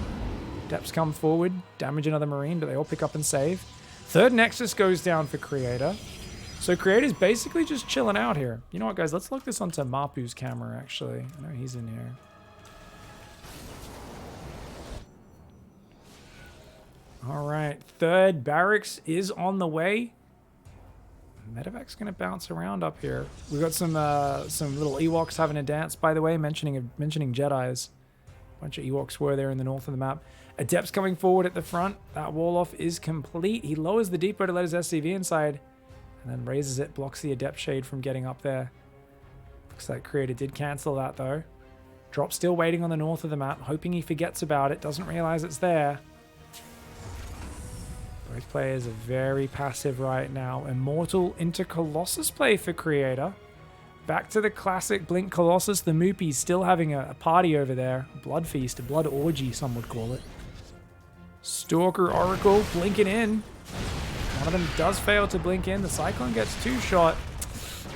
Depths come forward, damage another Marine, but they all pick up and save. Third Nexus goes down for Creator. So Creator's basically just chilling out here. You know what, guys? Let's look this onto Mapu's camera, actually. I know he's in here. All right. Third barracks is on the way. Medevac's going to bounce around up here. We've got some little Ewoks having a dance, by the way, mentioning Jedis. A bunch of Ewoks were there in the north of the map. Adept's coming forward at the front. That wall off is complete. He lowers the depot to let his SCV inside and then raises it, blocks the Adept Shade from getting up there. Looks like Creator did cancel that though. Drop still waiting on the north of the map, hoping he forgets about it, doesn't realize it's there. Both players are very passive right now. Immortal into Colossus play for Creator. Back to the classic Blink Colossus. The Moopies still having a party over there. A blood feast, a blood orgy, some would call it. Stalker Oracle blinking in. One of them does fail to blink in. The Cyclone gets 2-shot.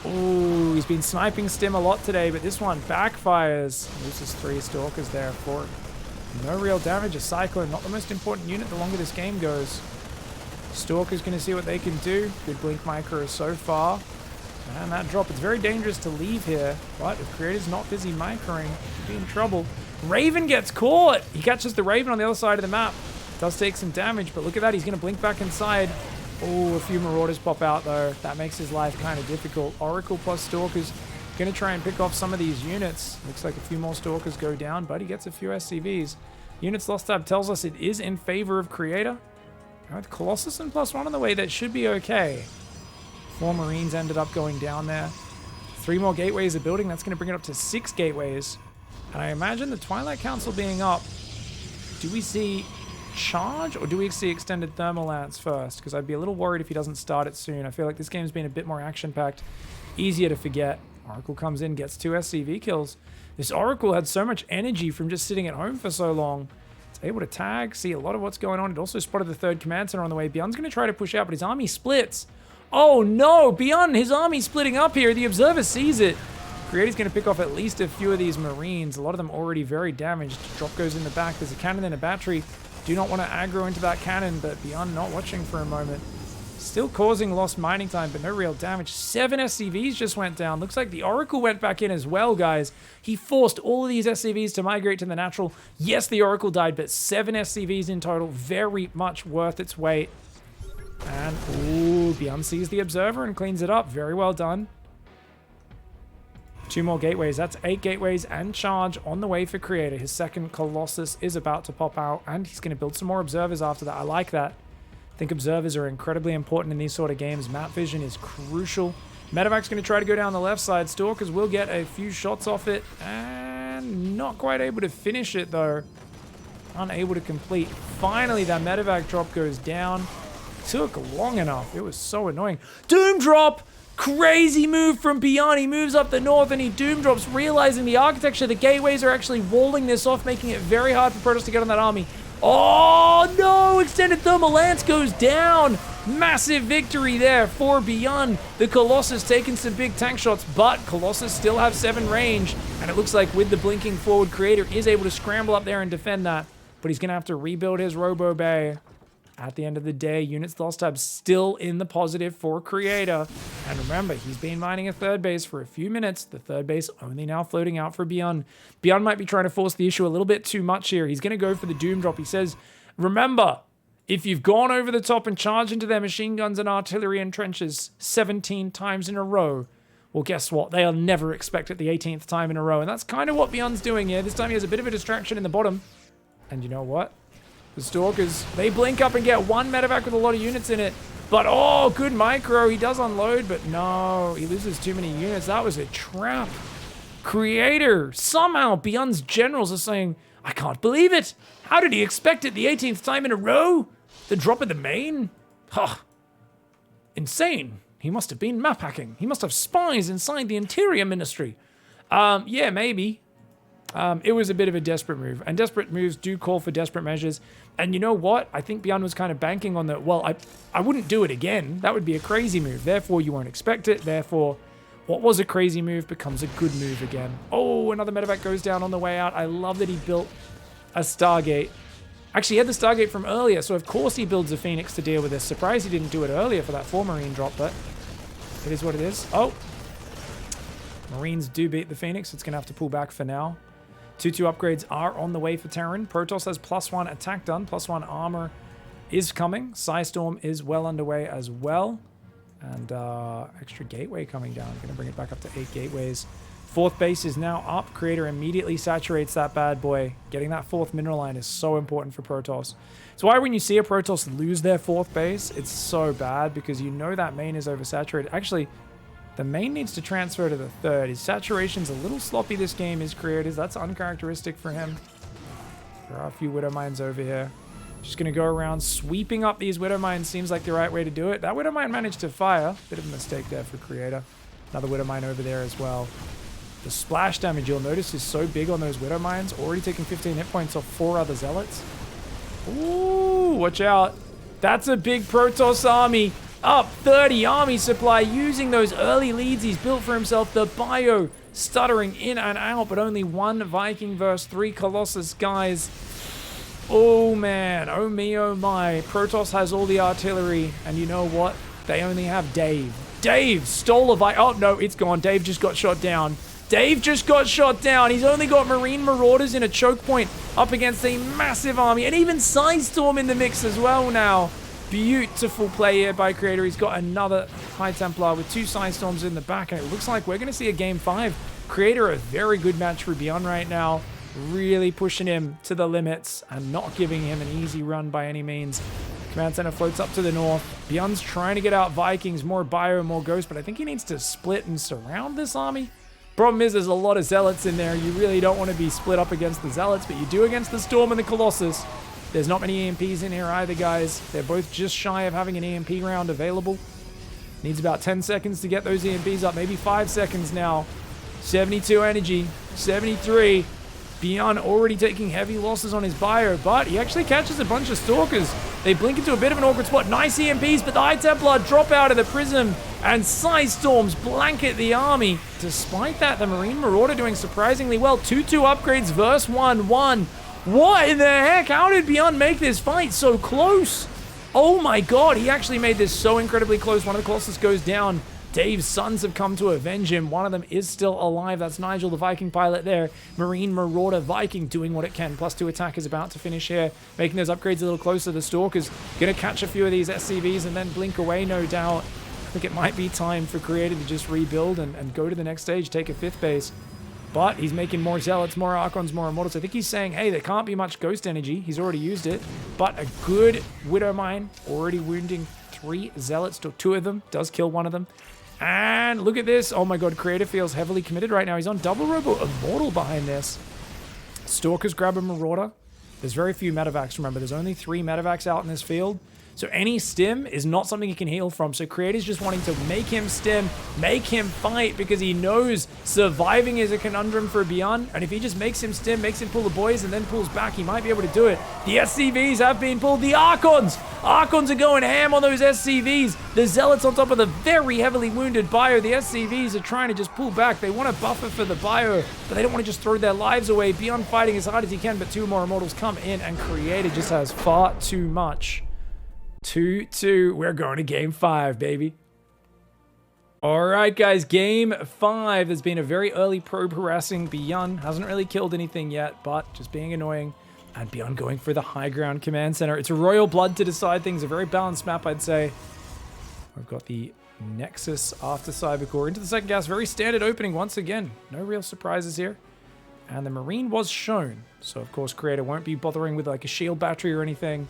Oh, he's been sniping Stim a lot today, but this one backfires. Loses 3 Stalkers there for no real damage. A Cyclone, not the most important unit the longer this game goes. Stalker's going to see what they can do. Good blink micro so far. And that drop, it's very dangerous to leave here. But if Creator's not busy microing, he'll be in trouble. Raven gets caught. He catches the Raven on the other side of the map. Does take some damage, but look at that. He's going to blink back inside. Oh, a few Marauders pop out though. That makes his life kind of difficult. Oracle plus Stalkers going to try and pick off some of these units. Looks like a few more Stalkers go down, but he gets a few SCVs. Units lost tab tells us it is in favor of Creator. With Colossus and +1 on the way, that should be okay. 4 Marines ended up going down there. 3 more gateways are building. That's going to bring it up to 6 gateways. And I imagine the Twilight Council being up. Do we see charge or do we see extended thermal lance first? Because I'd be a little worried if he doesn't start it soon. I feel like this game's been a bit more action-packed. Easier to forget. Oracle comes in, gets 2 SCV kills. This Oracle had so much energy from just sitting at home for so long. It's able to tag, see a lot of what's going on. It also spotted the 3rd command center on the way. Byun's going to try to push out, but his army splits. Oh no, Byun, his army's splitting up here. The Observer sees it. Creator's going to pick off at least a few of these Marines. A lot of them already very damaged. Drop goes in the back. There's a cannon and a battery. Do not want to aggro into that cannon, but Byun not watching for a moment. Still causing lost mining time, but no real damage. 7 SCVs just went down. Looks like the Oracle went back in as well, guys. He forced all of these SCVs to migrate to the natural. Yes, the Oracle died, but 7 SCVs in total. Very much worth its weight. And, ooh, Byun sees the Observer and cleans it up. Very well done. 2 more gateways. That's 8 gateways and charge on the way for Creator. His second Colossus is about to pop out, and he's going to build some more Observers after that. I like that. I think Observers are incredibly important in these sort of games. Map vision is crucial. Medevac's going to try to go down the left side. Stalkers will get a few shots off it, and not quite able to finish it, though. Unable to complete. Finally, that Medevac drop goes down. Took long enough. It was so annoying. Doom drop! Crazy move from Byun. He moves up the north and he doom drops, realizing the architecture. The gateways are actually walling this off, making it very hard for Protoss to get on that army. Oh no! Extended thermal lance goes down. Massive victory there for Byun. The Colossus taking some big tank shots, but Colossus still have 7 range. And it looks like with the blinking forward, Creator is able to scramble up there and defend that. But he's going to have to rebuild his Robo Bay. At the end of the day, units lost tab still in the positive for Creator. And remember, he's been mining a 3rd base for a few minutes. The 3rd base only now floating out for Byun. Byun might be trying to force the issue a little bit too much here. He's going to go for the Doom drop. He says, remember, if you've gone over the top and charged into their machine guns and artillery and trenches 17 times in a row, well, guess what? They'll never expect it the 18th time in a row. And that's kind of what Byun's doing here. This time he has a bit of a distraction in the bottom. And you know what? The Stalkers, they blink up and get 1 medevac with a lot of units in it. But, oh, good micro. He does unload, but no, he loses too many units. That was a trap. Creator. Somehow, Byun's generals are saying, I can't believe it. How did he expect it the 18th time in a row? The drop of the main? Huh. Insane. He must have been map hacking. He must have spies inside the Interior Ministry. Yeah, maybe. It was a bit of a desperate move, and desperate moves do call for desperate measures. And you know what? I think Byun was kind of banking on the, well, I wouldn't do it again. That would be a crazy move. Therefore, you won't expect it. Therefore, what was a crazy move becomes a good move again. Oh, another medevac goes down on the way out. I love that he built a Stargate. Actually, he had the Stargate from earlier, so of course he builds a Phoenix to deal with this. Surprised he didn't do it earlier for that 4 Marine drop, but it is what it is. Oh, Marines do beat the Phoenix. It's going to have to pull back for now. 2-2 upgrades are on the way for Terran. Protoss has +1 attack done. +1 armor is coming. Psystorm is well underway as well. And extra gateway coming down. Going to bring it back up to 8 gateways. 4th base is now up. Creator immediately saturates that bad boy. Getting that 4th mineral line is so important for Protoss. It's why when you see a Protoss lose their 4th base, it's so bad because you know that main is oversaturated. Actually, the main needs to transfer to the 3rd. His saturation's a little sloppy this game, his Creators. That's uncharacteristic for him. There are a few Widow Mines over here. Just going to go around sweeping up these Widow Mines seems like the right way to do it. That Widow Mine managed to fire. Bit of a mistake there for Creator. Another Widow Mine over there as well. The splash damage, you'll notice, is so big on those Widow Mines. Already taking 15 hit points off 4 other Zealots. Ooh, watch out. That's a big Protoss army. Up 30 army supply using those early leads he's built for himself. The bio stuttering in and out, but only 1 Viking versus 3 Colossus, guys. Oh man, oh me, oh my. Protoss has all the artillery, and you know what? They only have Dave. Dave stole a Viking. Oh no, it's gone. Dave just got shot down. Dave just got shot down. He's only got Marine Marauders in a choke point up against a massive army, and even Psystorm in the mix as well now. Beautiful play here by Creator. He's got another High Templar with 2 Psystorms in the back, and it looks like we're going to see a game 5. Creator, a very good match for Byun right now. Really pushing him to the limits and not giving him an easy run by any means. Command Center floats up to the north. Byun's trying to get out Vikings, more Bio, more Ghost, but I think he needs to split and surround this army. Problem is, there's a lot of Zealots in there. You really don't want to be split up against the Zealots, but you do against the Storm and the Colossus. There's not many EMPs in here either, guys. They're both just shy of having an EMP round available. Needs about 10 seconds to get those EMPs up, maybe 5 seconds now. 72 energy, 73. Byun already taking heavy losses on his bio, but he actually catches a bunch of Stalkers. They blink into a bit of an awkward spot. Nice EMPs, but the High Templar drop out of the Prism, and Psystorms blanket the army. Despite that, the Marine Marauder doing surprisingly well. 2-2 upgrades versus 1-1. What in the heck? How did Byun make this fight so close? Oh my god, he actually made this so incredibly close. One of the Colossus goes down. Dave's sons have come to avenge him. One of them is still alive. That's Nigel, the Viking pilot there. Marine Marauder Viking doing what it can. +2 attack is about to finish here. Making those upgrades a little closer. The Stalker's going to catch a few of these SCVs and then blink away, no doubt. I think it might be time for Creator to just rebuild and go to the next stage, take a 5th base. But he's making more Zealots, more Archons, more Immortals. I think he's saying, hey, there can't be much Ghost energy. He's already used it. But a good Widow Mine, already wounding 3 Zealots. 2 of them, does kill 1 of them. And look at this. Oh my god, Creator feels heavily committed right now. He's on double Robo Immortal behind this. Stalkers grab a Marauder. There's very few medevacs, remember. There's only 3 medevacs out in this field. So any stim is not something he can heal from. So Creator's just wanting to make him stim, make him fight, because he knows surviving is a conundrum for Byun. And if he just makes him stim, makes him pull the boys, and then pulls back, he might be able to do it. The SCVs have been pulled. The Archons! Archons are going ham on those SCVs. The Zealots on top of the very heavily wounded Bio. The SCVs are trying to just pull back. They want to buffer for the Bio, but they don't want to just throw their lives away. Byun fighting as hard as he can, but 2 more Immortals come in, and Creator just has far too much. 2-2. We're going to game 5, baby. All right, guys. Game 5. There's been a very early probe harassing Byun. Hasn't really killed anything yet, but just being annoying. And Byun going for the high ground command center. It's a royal blood to decide things. A very balanced map, I'd say. We've got the Nexus after Cybercore into the second gas. Very standard opening once again. No real surprises here. And the Marine was shown. So, of course, Creator won't be bothering with like a shield battery or anything.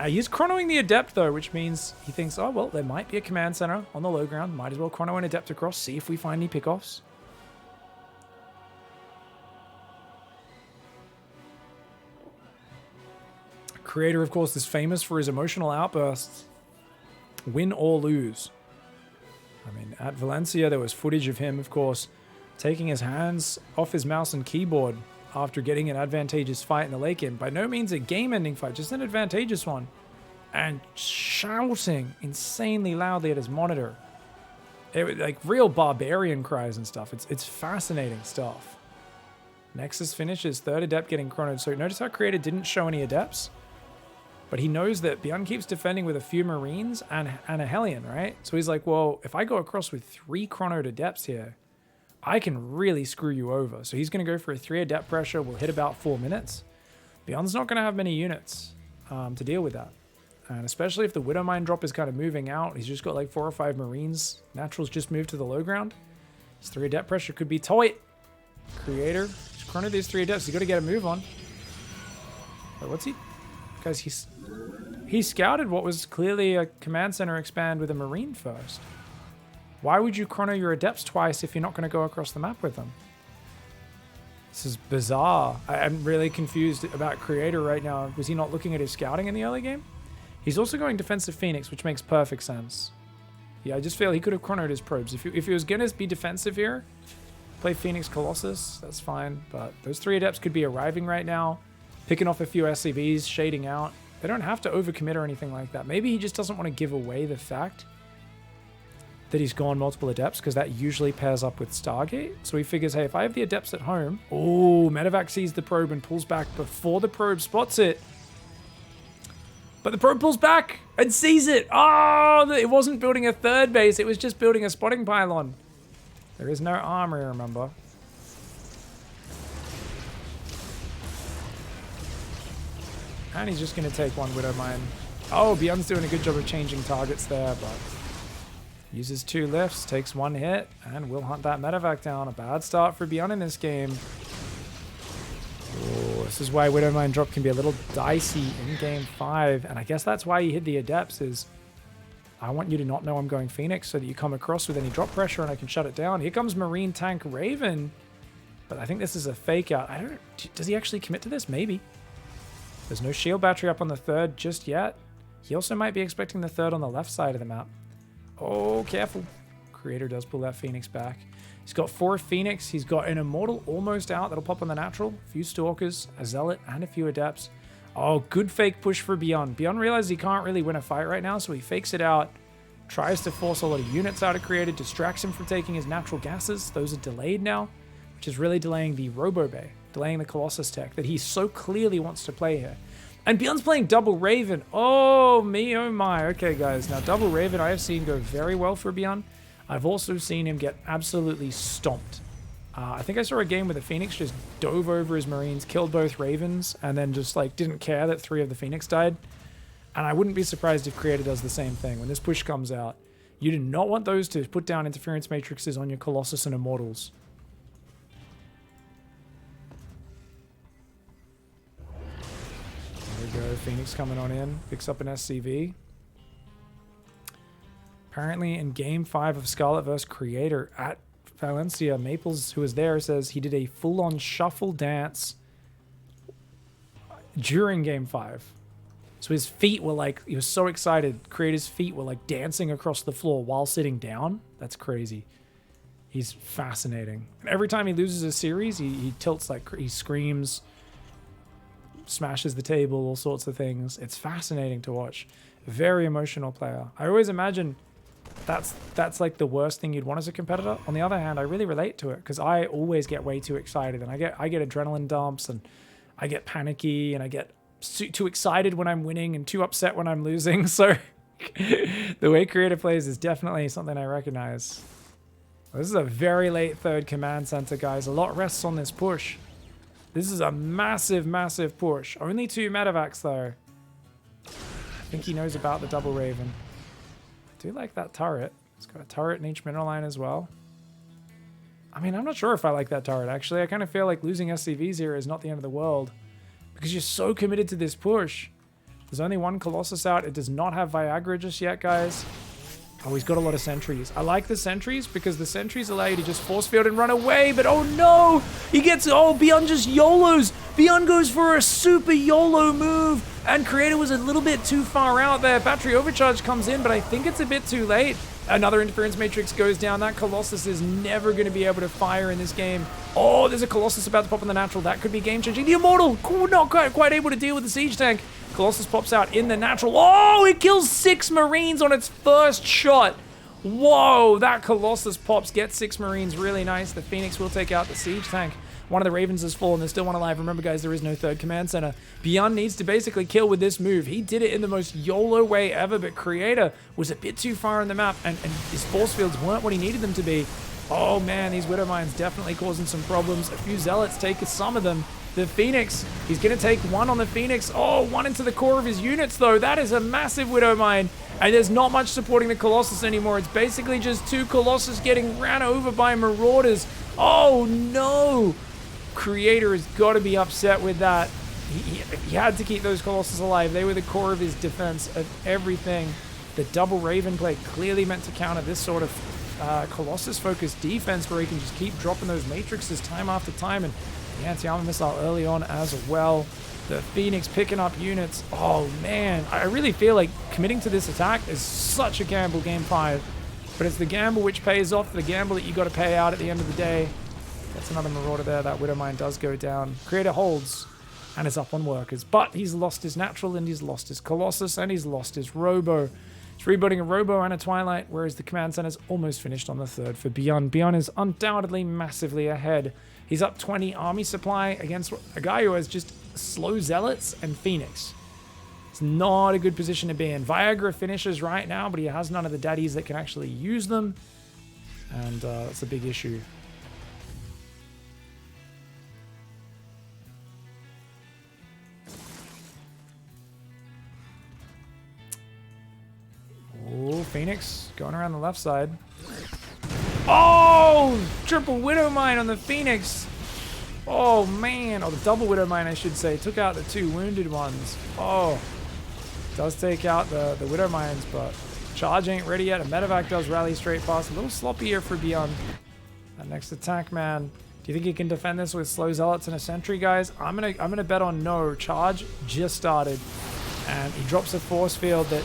He's chronoing the Adept, though, which means he thinks, oh, well, there might be a command center on the low ground. Might as well chrono an Adept across, see if we find any pickoffs. Creator, of course, is famous for his emotional outbursts. Win or lose. I mean, at Valencia, there was footage of him, of course, taking his hands off his mouse and keyboard after getting an advantageous fight in the late game. By no means a game-ending fight, just an advantageous one. And shouting insanely loudly at his monitor. It was like real barbarian cries and stuff. It's fascinating stuff. Nexus finishes, third adept getting chronoed. So notice how Creator didn't show any adepts. But he knows that Byun keeps defending with a few Marines and a Hellion, right? So he's like, well, if I go across with 3 chronoed adepts here, I can really screw you over. So he's going to go for a 3 adept pressure. We'll hit about 4 minutes. Byun's not going to have many units to deal with that. And especially if the Widowmine drop is kind of moving out. He's just got like 4 or 5 Marines. Natural's just moved to the low ground. His 3 adept pressure could be tight. Creator, just chrono these 3 adepts. He's got to get a move on. Wait, what's he? Guys, he scouted what was clearly a command center expand with a Marine first. Why would you chrono your adepts twice if you're not going to go across the map with them? This is bizarre. I'm really confused about Creator right now. Was he not looking at his scouting in the early game? He's also going defensive Phoenix, which makes perfect sense. Yeah, I just feel he could have chronoed his probes. If he was going to be defensive here, play Phoenix Colossus, that's fine. But those 3 adepts could be arriving right now, picking off a few SCVs, shading out. They don't have to overcommit or anything like that. Maybe he just doesn't want to give away the fact that he's gone multiple adepts, because that usually pairs up with Stargate. So he figures, hey, if I have the adepts at home... Oh, Medevac sees the probe and pulls back before the probe spots it. But the probe pulls back and sees it. Oh, it wasn't building a 3rd base. It was just building a spotting pylon. There is no armory, remember. And he's just going to take one Widowmine. Oh, Byun's doing a good job of changing targets there, but uses 2 lifts, takes 1 hit, and will hunt that Medevac down. A bad start for Byun in this game. Oh, this is why Widowmine drop can be a little dicey in game 5, and I guess that's why he hid the adepts. Is I want you to not know I'm going Phoenix so that you come across with any drop pressure and I can shut it down. Here comes Marine Tank Raven, but I think this is a fake out. Does he actually commit to this? Maybe. There's no shield battery up on the 3rd just yet. He also might be expecting the 3rd on the left side of the map. Oh, careful. Creator does pull that Phoenix back. He's got 4 Phoenix. He's got an Immortal almost out. That'll pop on the natural. A few Stalkers, a Zealot, and a few Adepts. Oh, good fake push for Byun. Byun realizes he can't really win a fight right now, so he fakes it out. Tries to force a lot of units out of Creator. Distracts him from taking his natural gases. Those are delayed now, which is really delaying the Robo Bay. Delaying the Colossus tech that he so clearly wants to play here. And Byun's playing double Raven. Oh, me, oh my. Okay, guys. Now, double Raven I have seen go very well for Byun. I've also seen him get absolutely stomped. I think I saw a game where the Phoenix just dove over his Marines, killed both Ravens, and then just like didn't care that 3 of the Phoenix died. And I wouldn't be surprised if Creator does the same thing. When this push comes out, you do not want those to put down interference matrices on your Colossus and Immortals. There we go, Phoenix coming on in, picks up an SCV. Apparently in game 5 of Scarlet vs. Creator at Valencia, Maples, who was there, says he did a full-on shuffle dance during game 5. So his feet were like, he was so excited, Creator's feet were like dancing across the floor while sitting down. That's crazy. He's fascinating. And every time he loses a series, he tilts, like he screams, smashes the table, all sorts of things. It's fascinating to watch. Very emotional player. I always imagine that's like the worst thing you'd want as a competitor. On the other hand, I really relate to it because I always get way too excited, and I get adrenaline dumps, and I get panicky, and I get too excited when I'm winning and too upset when I'm losing. So the way Creator plays is definitely something I recognize. This is a very late 3rd command center, guys. A lot rests on this push. This is a massive, massive push. Only 2 medevacs, though. I think he knows about the double Raven. I do like that turret. It's got a turret in each mineral line as well. I mean, I'm not sure if I like that turret, actually. I kind of feel like losing SCVs here is not the end of the world because you're so committed to this push. There's only 1 Colossus out. It does not have Viagra just yet, guys. Oh, he's got a lot of sentries. I like the sentries because the sentries allow you to just force field and run away, but oh no! He gets, oh, Byun just YOLOs! Byun goes for a super YOLO move, and Creator was a little bit too far out there. Battery overcharge comes in, but I think it's a bit too late. Another interference matrix goes down. That Colossus is never going to be able to fire in this game. Oh, there's a Colossus about to pop in the natural. That could be game-changing. The Immortal, not quite able to deal with the siege tank. Colossus pops out in the natural. Oh, it kills 6 Marines on its first shot. Whoa, that Colossus pops, gets 6 Marines. Really nice. The Phoenix will take out the siege tank. One of the Ravens has fallen. There's still one alive. Remember, guys, there is no third command center. Byun needs to basically kill with this move. He did it in the most YOLO way ever, but Creator was a bit too far on the map, and his force fields weren't what he needed them to be. Oh, man, these Widow Mines definitely causing some problems. A few Zealots take some of them. The Phoenix, he's going to take one on the Phoenix. Oh, one into the core of his units, though. That is a massive Widow Mine. And there's not much supporting the Colossus anymore. It's basically just 2 Colossus getting ran over by Marauders. Oh, no. Creator has got to be upset with that. He had to keep those Colossus alive. They were the core of his defense of everything. The double Raven play clearly meant to counter this sort of Colossus-focused defense where he can just keep dropping those matrices time after time. And the anti-armor missile early on as well. The Phoenix picking up units. Oh, man. I really feel like committing to this attack is such a gamble game 5. But it's the gamble which pays off, the gamble that you got to pay out at the end of the day. That's another Marauder there. That Widow Mine does go down. Creator holds and is up on workers. But he's lost his natural and he's lost his Colossus and he's lost his Robo. He's rebuilding a Robo and a Twilight, whereas the command center's almost finished on the 3rd for Byun. Byun is undoubtedly massively ahead. He's up 20 army supply against a guy who has just slow Zealots and Phoenix. It's not a good position to be in. Viagra finishes right now, but he has none of the daddies that can actually use them. And that's a big issue. Oh, Phoenix going around the left side. Oh, triple Widow Mine on the Phoenix. Oh, man. Oh, the double Widow Mine, I should say. Took out the 2 wounded ones. Oh, does take out the Widow Mines, but charge ain't ready yet. A medevac does rally straight past. A little sloppy here for Byun. That next attack, man. Do you think he can defend this with slow Zealots and a Sentry, guys? I'm gonna bet on no. Charge just started, and he drops a force field that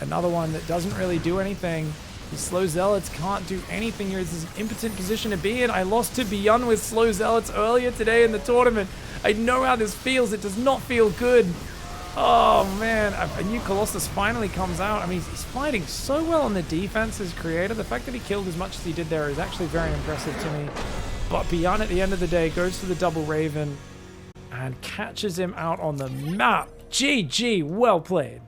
another one that doesn't really do anything. The slow Zealots can't do anything here. This is an impotent position to be in. I lost to Byun with slow Zealots earlier today in the tournament. I know how this feels. It does not feel good. Oh, man. A new Colossus finally comes out. I mean, he's fighting so well on the defense as Creator. The fact that he killed as much as he did there is actually very impressive to me. But Byun, at the end of the day, goes to the double Raven and catches him out on the map. GG. Well played.